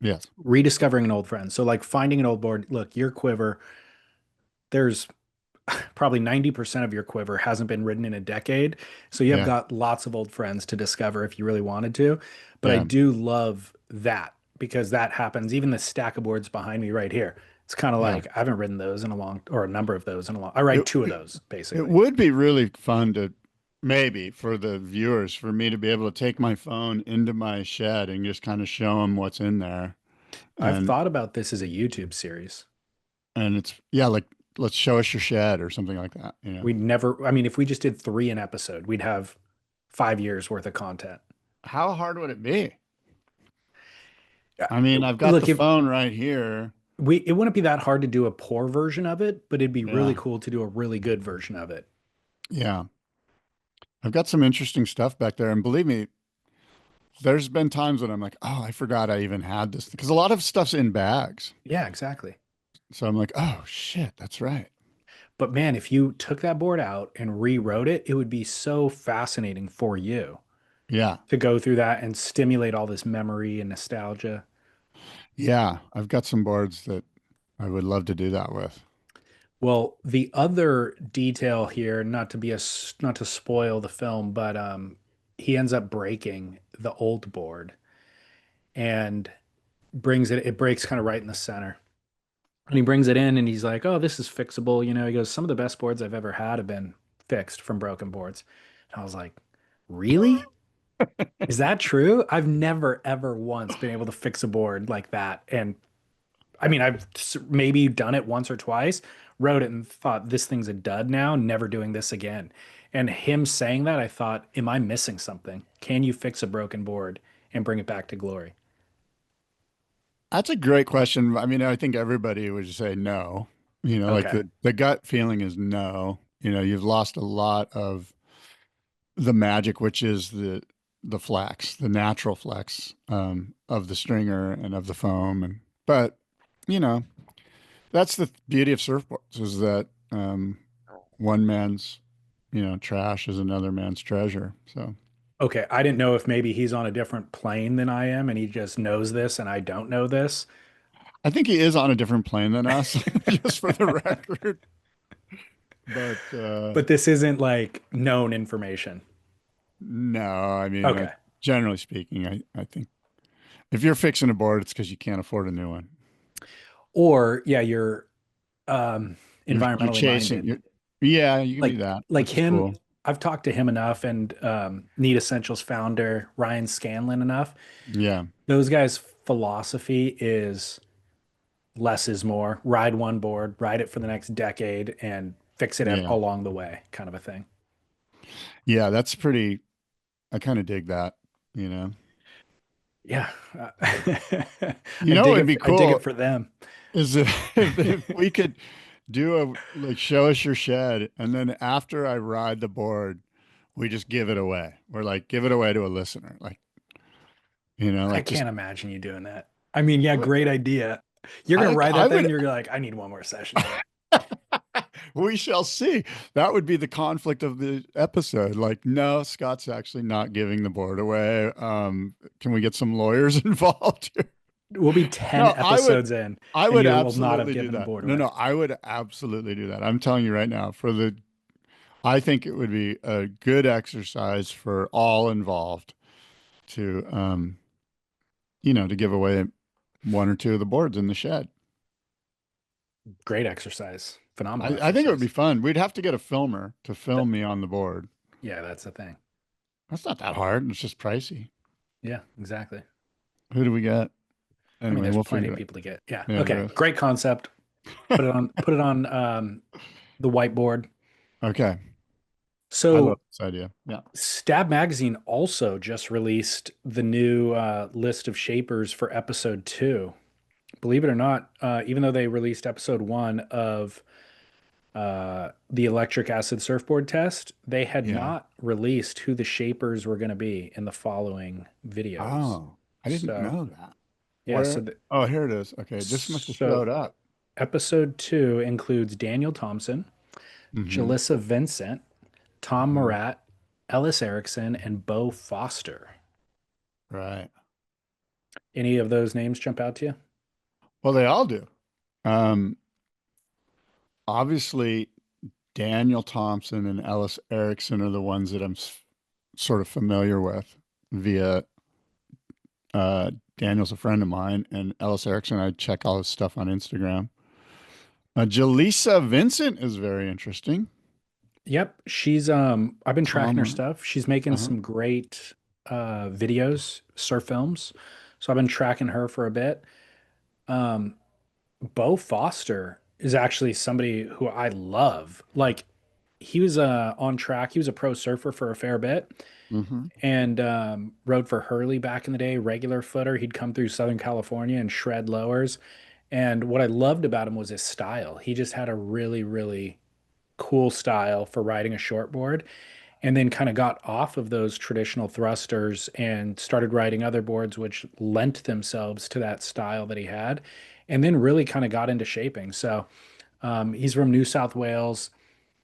Yes. rediscovering an old friend. So like finding an old board, look, your quiver, there's probably 90% of your quiver hasn't been ridden in a decade. So you have Yeah. got lots of old friends to discover if you really wanted to. But I Yeah. do love that because that happens. Even the stack of boards behind me right here. It's kind of Yeah. like I haven't ridden those in or a number of those in a long. I ride It, two of it those it basically. would be really fun to maybe for the viewers for me to be able to take my phone into my shed and just kind of show them what's in there. I've And thought about this as a YouTube series. it's yeah, like let's show us your shed or something like that. We'd never, I mean, if we just did three an episode, we'd have 5 years worth of content. How hard would it be? Yeah. I mean, I've got the Look, if phone right here. it wouldn't be that hard to do a poor version of it, but it'd be really Yeah. cool to do a really good version of it. Yeah. I've got some interesting stuff back there. And believe me, there's been times when I'm like, oh, I forgot I even had this because a lot of stuff's in bags. Yeah, exactly. So I'm like, oh shit, that's right. But man, if you took that board out and rewrote it, it would be so fascinating for you Yeah. to go through that and stimulate all this memory and nostalgia. Yeah. I've got some boards that I would love to do that with. Well, the other detail here, not to spoil the film, but he ends up breaking the old board and it breaks kind of right in the center. And he brings it in and he's like, "Oh, this is fixable." He goes, "Some of the best boards I've ever had have been fixed from broken boards." And I was like, "Really? Is that true? I've never ever once been able to fix a board like that." And I mean, I've maybe done it once or twice, wrote it and thought this thing's a dud now, never doing this again. And him saying that, I thought, am I missing something? Can you fix a broken board and bring it back to glory? That's a great question. I mean, I think everybody would say no. Like Okay. the gut feeling is no. You've lost a lot of the magic, which is the flex, the natural flex of the stringer and of the foam. But you know, that's the beauty of surfboards is that one man's trash is another man's treasure. So Okay. I didn't know if maybe he's on a different plane than I am and he just knows this and I don't know this. I think he is on a different plane than us, just for the record. But But this isn't like known information. no, I mean, Okay. generally speaking, I think if you're fixing a board, it's because you can't afford a new one. Or yeah, you're um You're environmentally chasing. minded. Yeah, you can do Like that, like which is him, cool. I've talked to him enough and Need Essentials founder Ryan Scanlon enough. Yeah, Those guys' philosophy is less is more. Ride one board, ride it for the next decade, and fix it yeah, along the way, kind of a thing. yeah. That's pretty. I kind of dig that. You know, Yeah, you know, it'd be I dig it cool for them. is if we could do like show us your shed, and then after I ride the board, we just give it away. We're like give it away to a listener, like I like just. can't imagine you doing that. I mean, yeah, great idea. You're gonna ride I that thing. would. You're like, I need one more session here. We shall see. That would be the conflict of the episode. Like, no, Scott's actually not giving the board away. Can we get some lawyers involved here? We'll be 10 No, episodes in, I and would you will not have absolutely do given the that. board No, away. no, I would absolutely do that. I'm telling you right now, I think it would be a good exercise for all involved to, to give away one or two of the boards in the shed. Great exercise. Phenomenal I think it would be exercise. fun. We'd have to get a filmer to That, film me on the board. yeah, that's the thing. That's not that hard. It's just pricey. Yeah, exactly. Who do we get? I mean, Anyway, there's we'll plenty figure of it out. people to get. Yeah. Yeah, there Okay. is. Great concept. Put it on the whiteboard. Okay. I love So this idea. Yeah. Stab Magazine also just released the new list of shapers for episode 2. Believe it or not, even though they released episode 1 of the electric acid surfboard test, they had Yeah. not released who the shapers were going to be in the following videos. Oh, I didn't So, know that. yeah, Where? Oh, here it is. Okay. This must have so showed up. episode 2 includes Daniel Thompson, Mm-hmm. Jalissa Vincent, Tom Mm-hmm. Murat, Ellis Erickson, and Bo Foster. Right. Any of those names jump out to you? Well, they all do. Um, Obviously, Daniel Thompson and Ellis Erickson are the ones that sort of familiar with via Daniel's a friend of mine, and Ellis Erickson, I check all his stuff on Instagram. Jalisa Vincent is very interesting. Yep, she's I've been tracking her Tom, stuff. She's making uh-huh. some great videos, surf films. So I've been tracking her for a bit. Um Bo Foster is actually somebody who I love. Like he was on track. He was a pro surfer for a fair bit Mm-hmm. and rode for Hurley back in the day, regular footer. He'd come through Southern California and shred lowers. And what I loved about him was his style. He just had a really, really cool style for riding a shortboard and then kind of got off of those traditional thrusters and started riding other boards which lent themselves to that style that he had and then really kind of got into shaping. So he's from New South Wales.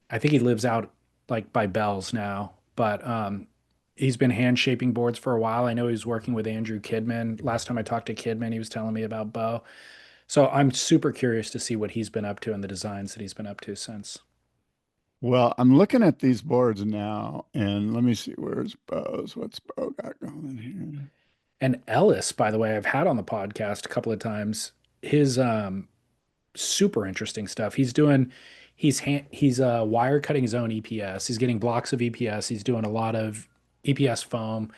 I think he lives out like by Bells now, but he's been hand shaping boards for a while. I know he's working with Andrew Kidman. Last time I talked to Kidman, he was telling me about Bo. So I'm super curious to see what he's been up to and the designs that he's been up to since. Well, I'm looking at these boards now, and let me see where's Bo's. What's Bo got going here? And Ellis, by the way, I've had on the podcast a couple of times. His super interesting stuff. He's wire cutting his own EPS. He's getting blocks of EPS. He's doing a lot of EPS foam,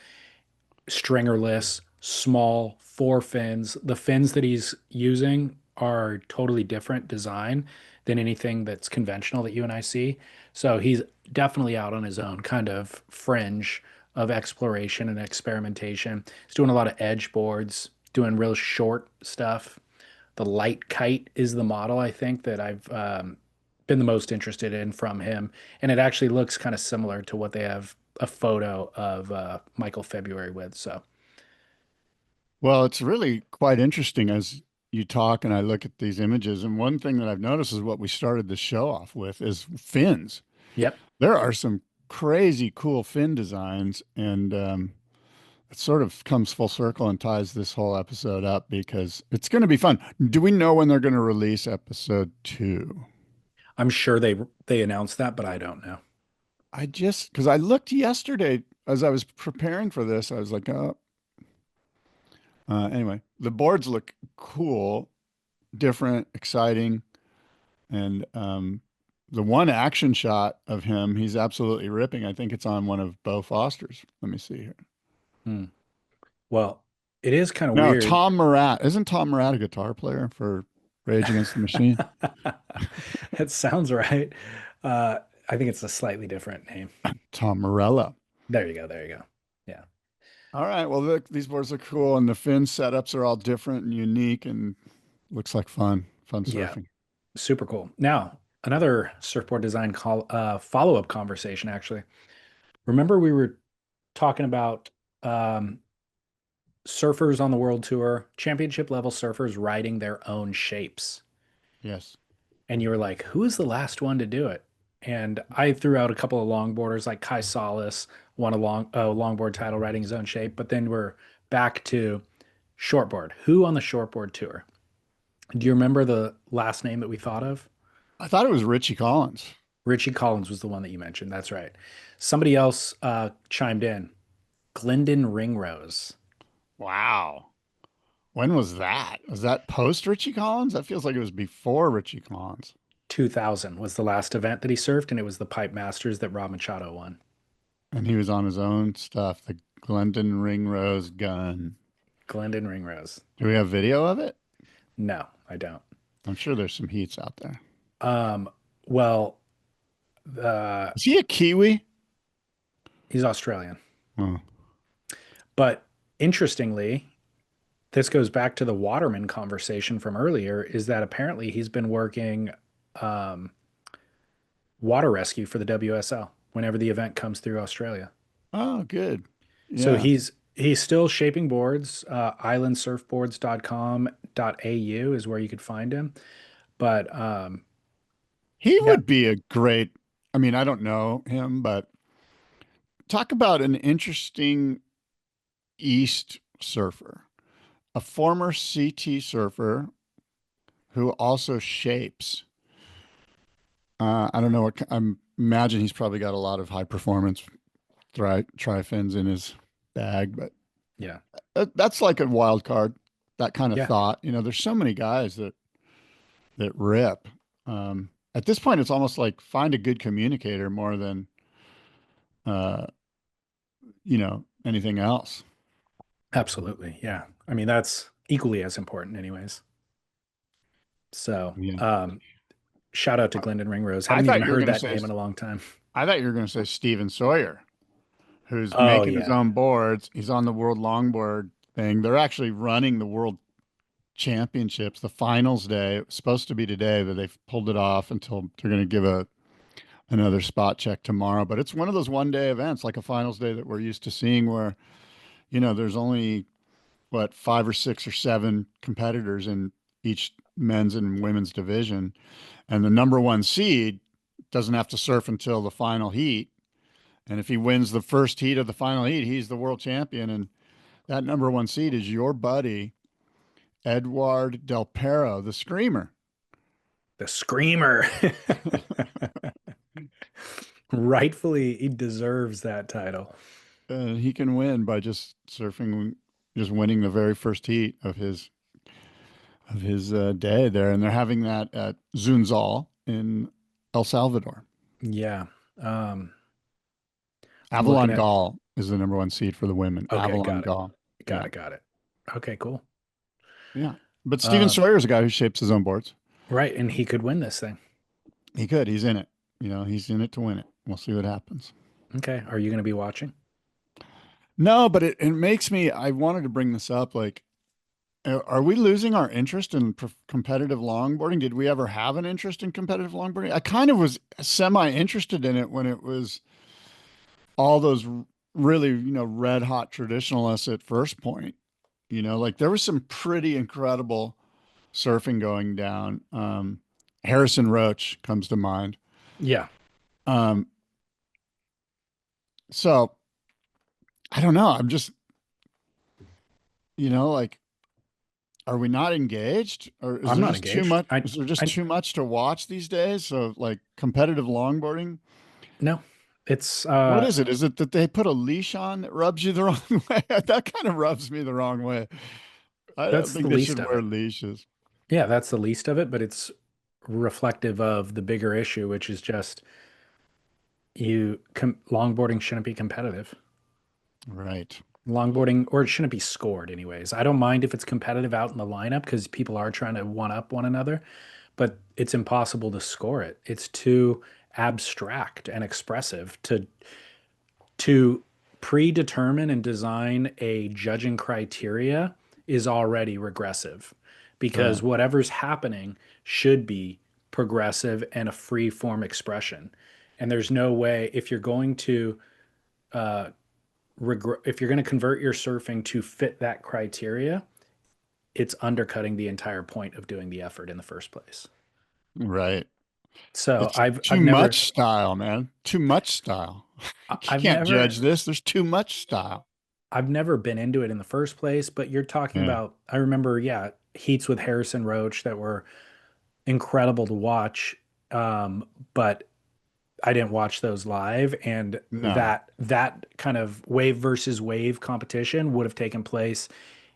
stringerless, small, 4 fins. The fins that he's using are totally different design than anything that's conventional that you and I see. So he's definitely out on his own kind of fringe of exploration and experimentation. He's doing a lot of edge boards, doing real short stuff. The light kite is the model I think that I've been the most interested in from him, and it actually looks kind of similar to what they have a photo of Michael February with. So, Well, it's really quite interesting as you talk and I look at these images. And one thing that I've noticed is what we started the show off with is fins. yep, There are some crazy cool fin designs, and it sort of comes full circle and ties this whole episode up because it's going to be fun. Do we know when they're going to release episode 2? I'm sure they announced that, but I don't know. I just because I looked yesterday as I was preparing for this, I was like, oh, anyway, the boards look cool, different, exciting, and the one action shot of him, he's absolutely ripping. I think it's on one of Bo Foster's. Let me see here. Hmm. Well, it is kind of No, weird. Tom Murat. Isn't Tom Murat a guitar player for Rage Against the Machine? It sounds right. I think it's a slightly different name. Tom Morello. There you go. There you go. Yeah. All right. Well, look, these boards are cool, and the fin setups are all different and unique, and looks like fun. Fun Yeah. surfing. Super cool. Now, another surfboard design follow-up conversation, actually. Remember we were talking about um, surfers on the world tour, championship level surfers riding their own shapes. Yes. And you were like, who's the last one to do it? And I threw out a couple of longboarders like Kai Solis won a longboard title riding his own shape, but then we're back to shortboard. Who on the shortboard tour? Do you remember the last name that we thought of? I thought it was Richie Collins. Richie Collins was the one that you mentioned. That's right. Somebody else chimed in. Glendon Ringrose. Wow. When was that? Was that post Richie Collins? That feels like it was before Richie Collins. 2000 was the last event that he surfed, and it was the Pipe Masters that Rob Machado won. And he was on his own stuff, the Glendon Ringrose gun. Glendon Ringrose. Do we have video of it? No, I don't. I'm sure there's some heats out there. Um, well, uh, Is he a Kiwi? he's Australian. Oh, But interestingly, this goes back to the waterman conversation from earlier, is that apparently he's been working um, water rescue for the WSL whenever the event comes through Australia. oh, good. So Yeah. he's still shaping boards. Islandsurfboards.com.au is where you could find him. But He yeah, would be a great, I mean, I don't know him, but talk about an interesting East surfer, a former CT surfer who also shapes. I don't know what, I imagine he's probably got a lot of high performance tri fins in his bag, but yeah, that's like a wild card, that kind of yeah, thought. You know, there's so many guys that rip. At this point, it's almost like find a good communicator more than uh, anything else. absolutely. Yeah. I mean, that's equally as important, anyways. So Yeah. shout out to Glendon Ringrose. I Haven't thought even you were heard going to that say name in a long time. I thought you were going to say Steven Sawyer, who's Oh, making his yeah. own boards. He's on the World Longboard thing. They're actually running the World Championships, the finals day. It was supposed to be today, but they've pulled it off until they're going to give another spot check tomorrow. But it's one of those one day events, like a finals day that we're used to seeing, where there's only what 5 or 6 or 7 competitors in each men's and women's division, and the number one seed doesn't have to surf until the final heat. And if he wins the first heat of the final heat, he's the world champion. And that number one seed is your buddy, Edward Del Perro, the Screamer. The Screamer. Rightfully, he deserves that title. He can win by just surfing, just winning the very first heat of his day there. And they're having that at Zunzal in El Salvador. Yeah. I'm looking Avalon at, Gall is the number one seed for the women. okay, Avalon got it. Gall. Got Yeah. it. Got it. Okay, cool. Yeah. But Steven Uh, Sawyer's a guy who shapes his own boards. right, and he could win this thing. He could. He's in it. He's in it to win it. We'll see what happens. Okay, are you going to be watching? No, but it makes me, I wanted to bring this up. Like, are we losing our interest in competitive longboarding? Did we ever have an interest in competitive longboarding? I kind of was semi interested in it when it was all those really, red hot traditionalists at First Point. Like there was some pretty incredible surfing going down. Harrison Roach comes to mind. Yeah, Um, so I don't know. I'm just, like, are we not engaged, or is I'm there not just too engaged. much? Is there just I too much to watch these days? So, like, competitive longboarding. no, it's What is it? Is it that they put a leash on that rubs you the wrong way? That kind of rubs me the wrong way. I don't that's the think they least should of wear it. leashes. Yeah, that's the least of it, but it's reflective of the bigger issue, which is just longboarding shouldn't be competitive. Right. Longboarding, or it shouldn't be scored anyways. I don't mind if it's competitive out in the lineup because people are trying to one up one another, but it's impossible to score it. It's too abstract and expressive to predetermine and design a judging criteria is already regressive because Right. whatever's happening should be progressive and a free form expression. And there's no way if you're going to if you're going to convert your surfing to fit that criteria, it's undercutting the entire point of doing the effort in the first place. Right. So It's too I've much never style, man. Too much style. You I've can't judge never this. There's too much style. I've never been into it in the first place, but you're talking Yeah. about, I remember, yeah, heats with Harrison Roach that were incredible to watch. But I didn't watch those live. And No. that kind of wave versus wave competition would have taken place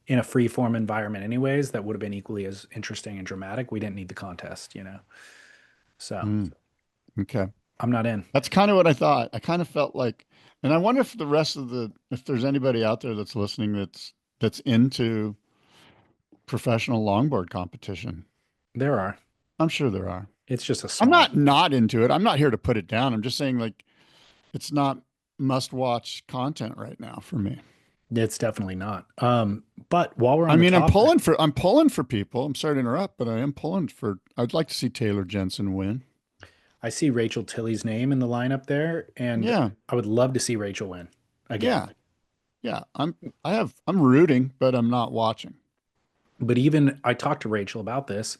in a free form environment anyways. That would have been equally as interesting and dramatic. We didn't need the contest. So Mm, okay. I'm not in. That's kind of what I thought. I kind of felt like, and I wonder if if there's anybody out there that's listening that's into professional longboard competition. There are. I'm sure there are. It's just a I'm small. not into it. I'm not here to put it down. I'm just saying like it's not must watch content right now for me. It's definitely not. But while we're I on the mean, topic, I'm pulling for people. I'm sorry to interrupt, but I am pulling for. I'd like to see Taylor Jensen win. I see Rachel Tilley's name in the lineup there, and Yeah, I would love to see Rachel win again. yeah, yeah. I'm rooting, but I'm not watching. But even I talked to Rachel about this,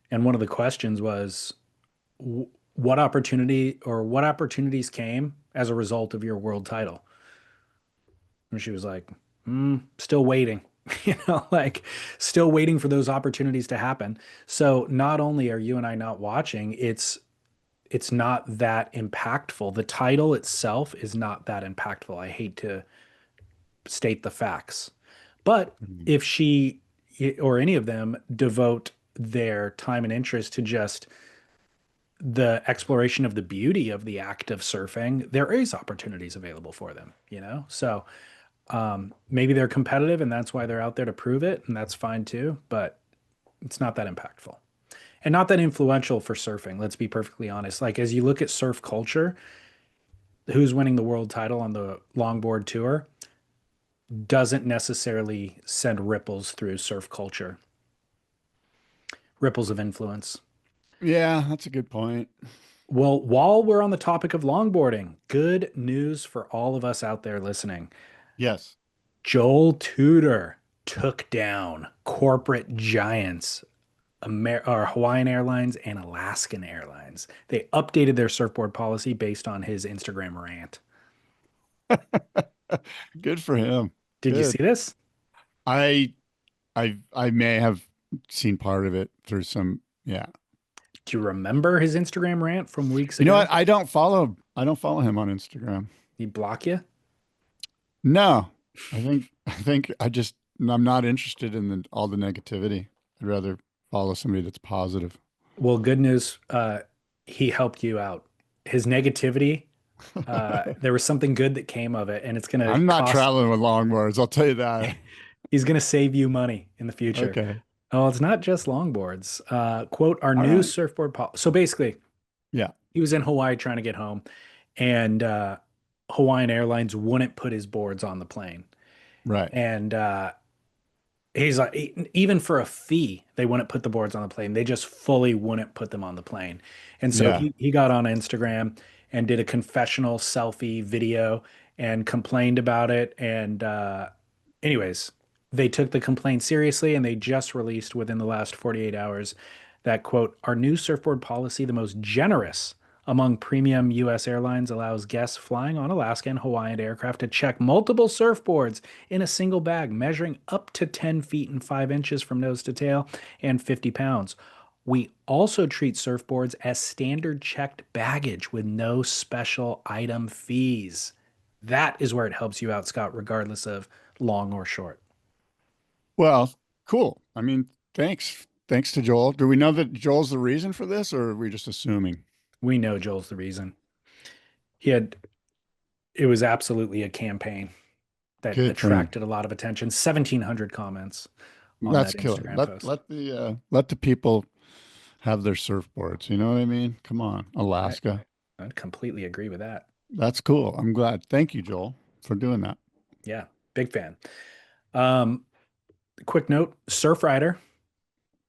and one of the questions was, what opportunities came as a result of your world title? And she was like, still waiting, like still waiting for those opportunities to happen. So not only are you and I not watching, it's not that impactful. The title itself is not that impactful. I hate to state the facts. But Mhm. if she or any of them devote their time and interest to just the exploration of the beauty of the act of surfing, there is opportunities available for them. So maybe they're competitive and that's why they're out there to prove it, and that's fine too, but it's not that impactful and not that influential for surfing. Let's be perfectly honest. Like, as you look at surf culture, who's winning the world title on the longboard tour doesn't necessarily send ripples through surf culture, ripples of influence. Yeah, that's a good point. Well, while we're on the topic of longboarding, good news for all of us out there listening. Yes. Joel Tudor took down corporate giants, or Hawaiian Airlines and Alaskan Airlines. They updated their surfboard policy based on his Instagram rant. Good for him. Did you Good. see this? I I may have seen part of it through some, yeah. Do you remember his Instagram rant from weeks You know ago? what? I don't follow him on Instagram. He block you? No. I'm not interested in all the negativity. I'd rather follow somebody that's positive. Well, good news. He helped you out. His negativity, there was something good that came of it, and it's going to I'm not cost, traveling with longboards, I'll tell you that. he's going to save you money in the future. Okay. Oh, it's not just longboards. Quote, our All new right. surfboard policy. So basically, Yeah. he was in Hawaii trying to get home, and Hawaiian Airlines wouldn't put his boards on the plane. Right. And he's like, even for a fee, they wouldn't put the boards on the plane. They just fully wouldn't put them on the plane. And so Yeah. he got on Instagram and did a confessional selfie video and complained about it. And anyways, they took the complaint seriously and they just released within the last 48 hours that quote, our new surfboard policy, the most generous among premium US airlines, allows guests flying on Alaska and Hawaiian aircraft to check multiple surfboards in a single bag, measuring up to 10 feet and 5 inches from nose to tail and 50 pounds. We also treat surfboards as standard checked baggage with no special item fees. That is where it helps you out, Scott, regardless of long or short. Well, cool. I mean, thanks. Thanks to Joel. Do we know that Joel's the reason for this, or are we just assuming? We know Joel's the reason. He had, it was absolutely a campaign that Good thing. attracted a lot of attention. 1,700 comments on That's that killer. Instagram Let post. the people have their surfboards. You know what I mean? Come on, I, Alaska. I completely agree with that. That's cool. I'm glad. Thank you, Joel, for doing that. Yeah, big fan. Um, quick note, Surfrider,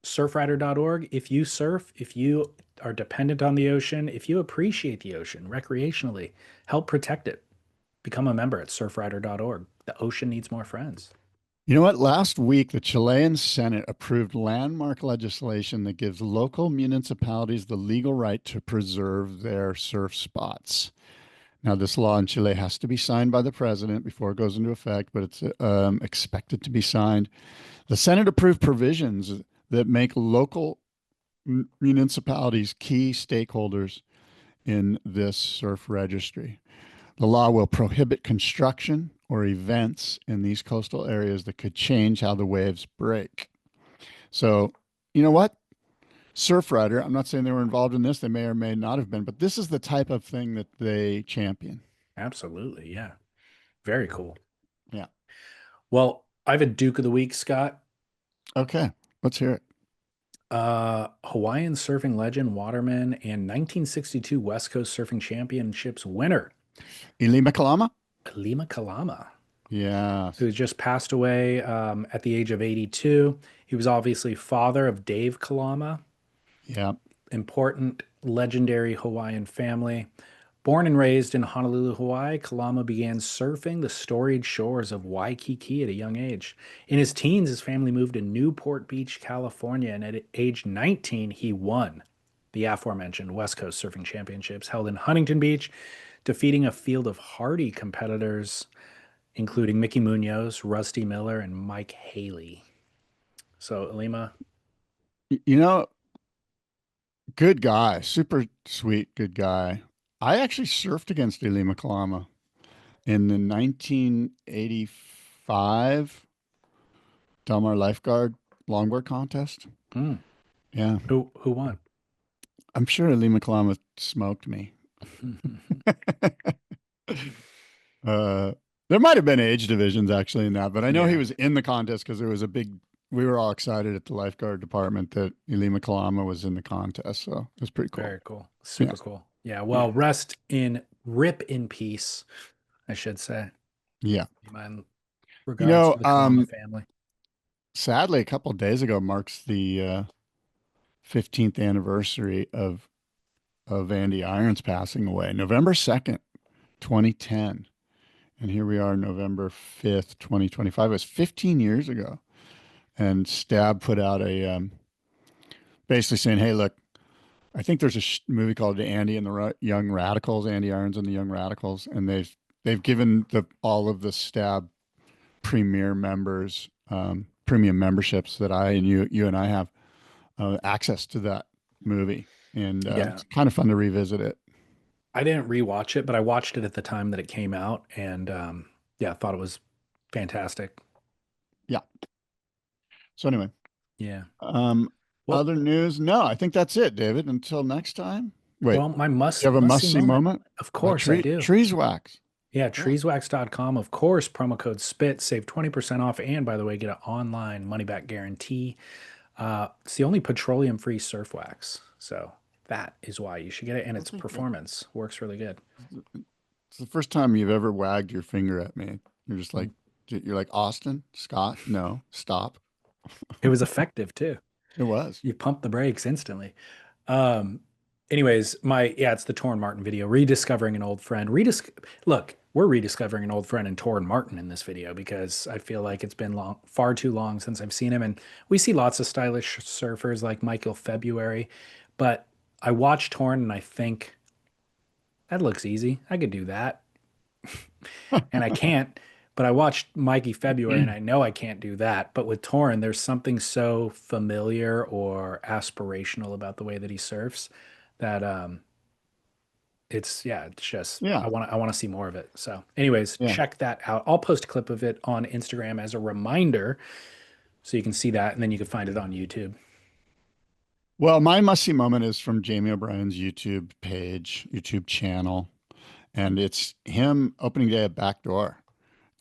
surfrider.org. If you surf, if you are dependent on the ocean, if you appreciate the ocean recreationally, help protect it. Become a member at surfrider.org. The ocean needs more friends. You know what? Last week, the Chilean Senate approved landmark legislation that gives local municipalities the legal right to preserve their surf spots. Now, this law in Chile has to be signed by the president before it goes into effect, but it's expected to be signed. The Senate approved provisions that make local municipalities key stakeholders in this surf registry. The law will prohibit construction or events in these coastal areas that could change how the waves break. So, you know what? Surfrider, I'm not saying they were involved in this, they may or may not have been, but this is the type of thing that they champion. Absolutely. Yeah. Very cool. Yeah. Well, I have a Duke of the Week, Scott. Okay. Let's hear it. Hawaiian surfing legend, waterman, and 1962 West Coast Surfing Championships winner, Ilima Kalama? Ilima Kalama, Yes. who just passed away at the age of 82. He was obviously father of Dave Kalama, Yeah. important legendary Hawaiian family. Born and raised in Honolulu, Hawaii, Kalama began surfing the storied shores of Waikiki at a young age. In his teens, his family moved to Newport Beach, California, and at age 19, he won the aforementioned West Coast Surfing Championships held in Huntington Beach, defeating a field of hardy competitors, including Mickey Munoz, Rusty Miller, and Mike Haley. So, Ilima, You know, good guy, super sweet, good guy. I actually surfed against Ilima Kalama in the 1985 Del Mar Lifeguard longboard contest. hmm, Yeah. who won? I'm sure Ilima Kalama smoked me. Uh, there might have been age divisions actually in that, but I know he Yeah, was in the contest because there was a big. We were all excited at the lifeguard department that Ilima Kalama was in the contest, so it was pretty cool. very cool. Yeah, Super cool. Yeah, yeah, well, rip in peace, I should say. yeah. In You regards know, to the Kalama family. sadly, a couple of days ago marks the 15th anniversary of Andy Irons passing away, November 2nd, 2010, and here we are, November 5th, 2025. It was 15 years ago, and Stab put out a basically saying, "Hey, look, I think there's a movie called Andy and the Young Radicals, Andy Irons and the Young Radicals, and they've given all of the Stab premier members premium memberships that I and you and I have access to that movie, and Yeah, it's kind of fun to revisit it. I didn't rewatch it, but I watched it at the time that it came out, and yeah, I thought it was fantastic. Yeah. So anyway, Yeah. um, Well, other news? No, I think that's it, David. Until next time. Wait, well, my you have a must see must-see moment. moment? Of course I do. Trees wax. Yeah, Yeah. treeswax.com. Of course, promo code SPIT, save 20% off. And by the way, get an online money back guarantee. It's the only petroleum-free surf wax. So that is why you should get it. And its Okay, good. performance works really good. It's the first time you've ever wagged your finger at me. You're just Mm. like, you're like, Austin, Scott, no, stop. It was effective too. It was. You pump the brakes instantly. Um, anyways, yeah, it's the Torren Martyn video, rediscovering an old friend. Look, we're rediscovering an old friend in Torren Martyn in this video because I feel like it's been far too long since I've seen him, and we see lots of stylish surfers like Michael February, but I watch Torren and I think that looks easy. I could do that, and I can't. But I watched Mikey February and I know I can't do that. But with Torren, there's something so familiar or aspirational about the way that he surfs that it's just Yeah. I want to see more of it. So, anyways, Yeah. check that out. I'll post a clip of it on Instagram as a reminder so you can see that and then you can find it on YouTube. Well, my must-see moment is from Jamie O'Brien's YouTube page, YouTube channel, and it's him opening day at Backdoor,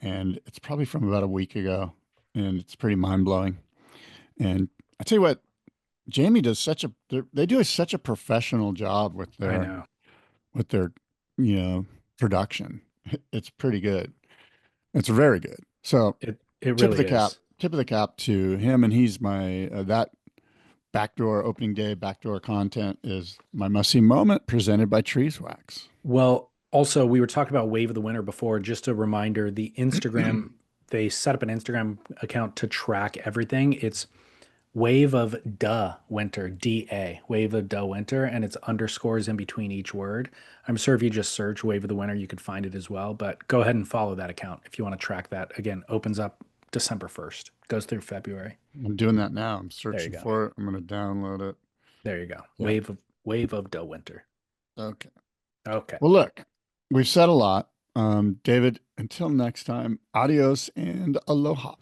and it's probably from about a week ago, and it's pretty mind-blowing. And I tell you what, Jamie does they do such a professional job I know. with their, you know, production. It's pretty good. It's very good. So It really is. tip of the cap to him, and he's my that Backdoor opening day backdoor content is my must-see moment presented by Trees Wax. Well, also, we were talking about Wave of the Winter before. Just a reminder, the Instagram, they set up an Instagram account to track everything. It's Wave of Duh Winter, DA, Wave of Duh Winter, and it's underscores in between each word. I'm sure if you just search Wave of the Winter, you could find it as well. But go ahead and follow that account if you want to track that. Again, opens up December 1st, goes through February. I'm doing that now. I'm There you searching go. for it. I'm going to download it. There you go. Yeah. Wave of Duh Winter. Okay. Okay. Well, look, we've said a lot. David, until next time, adios and aloha.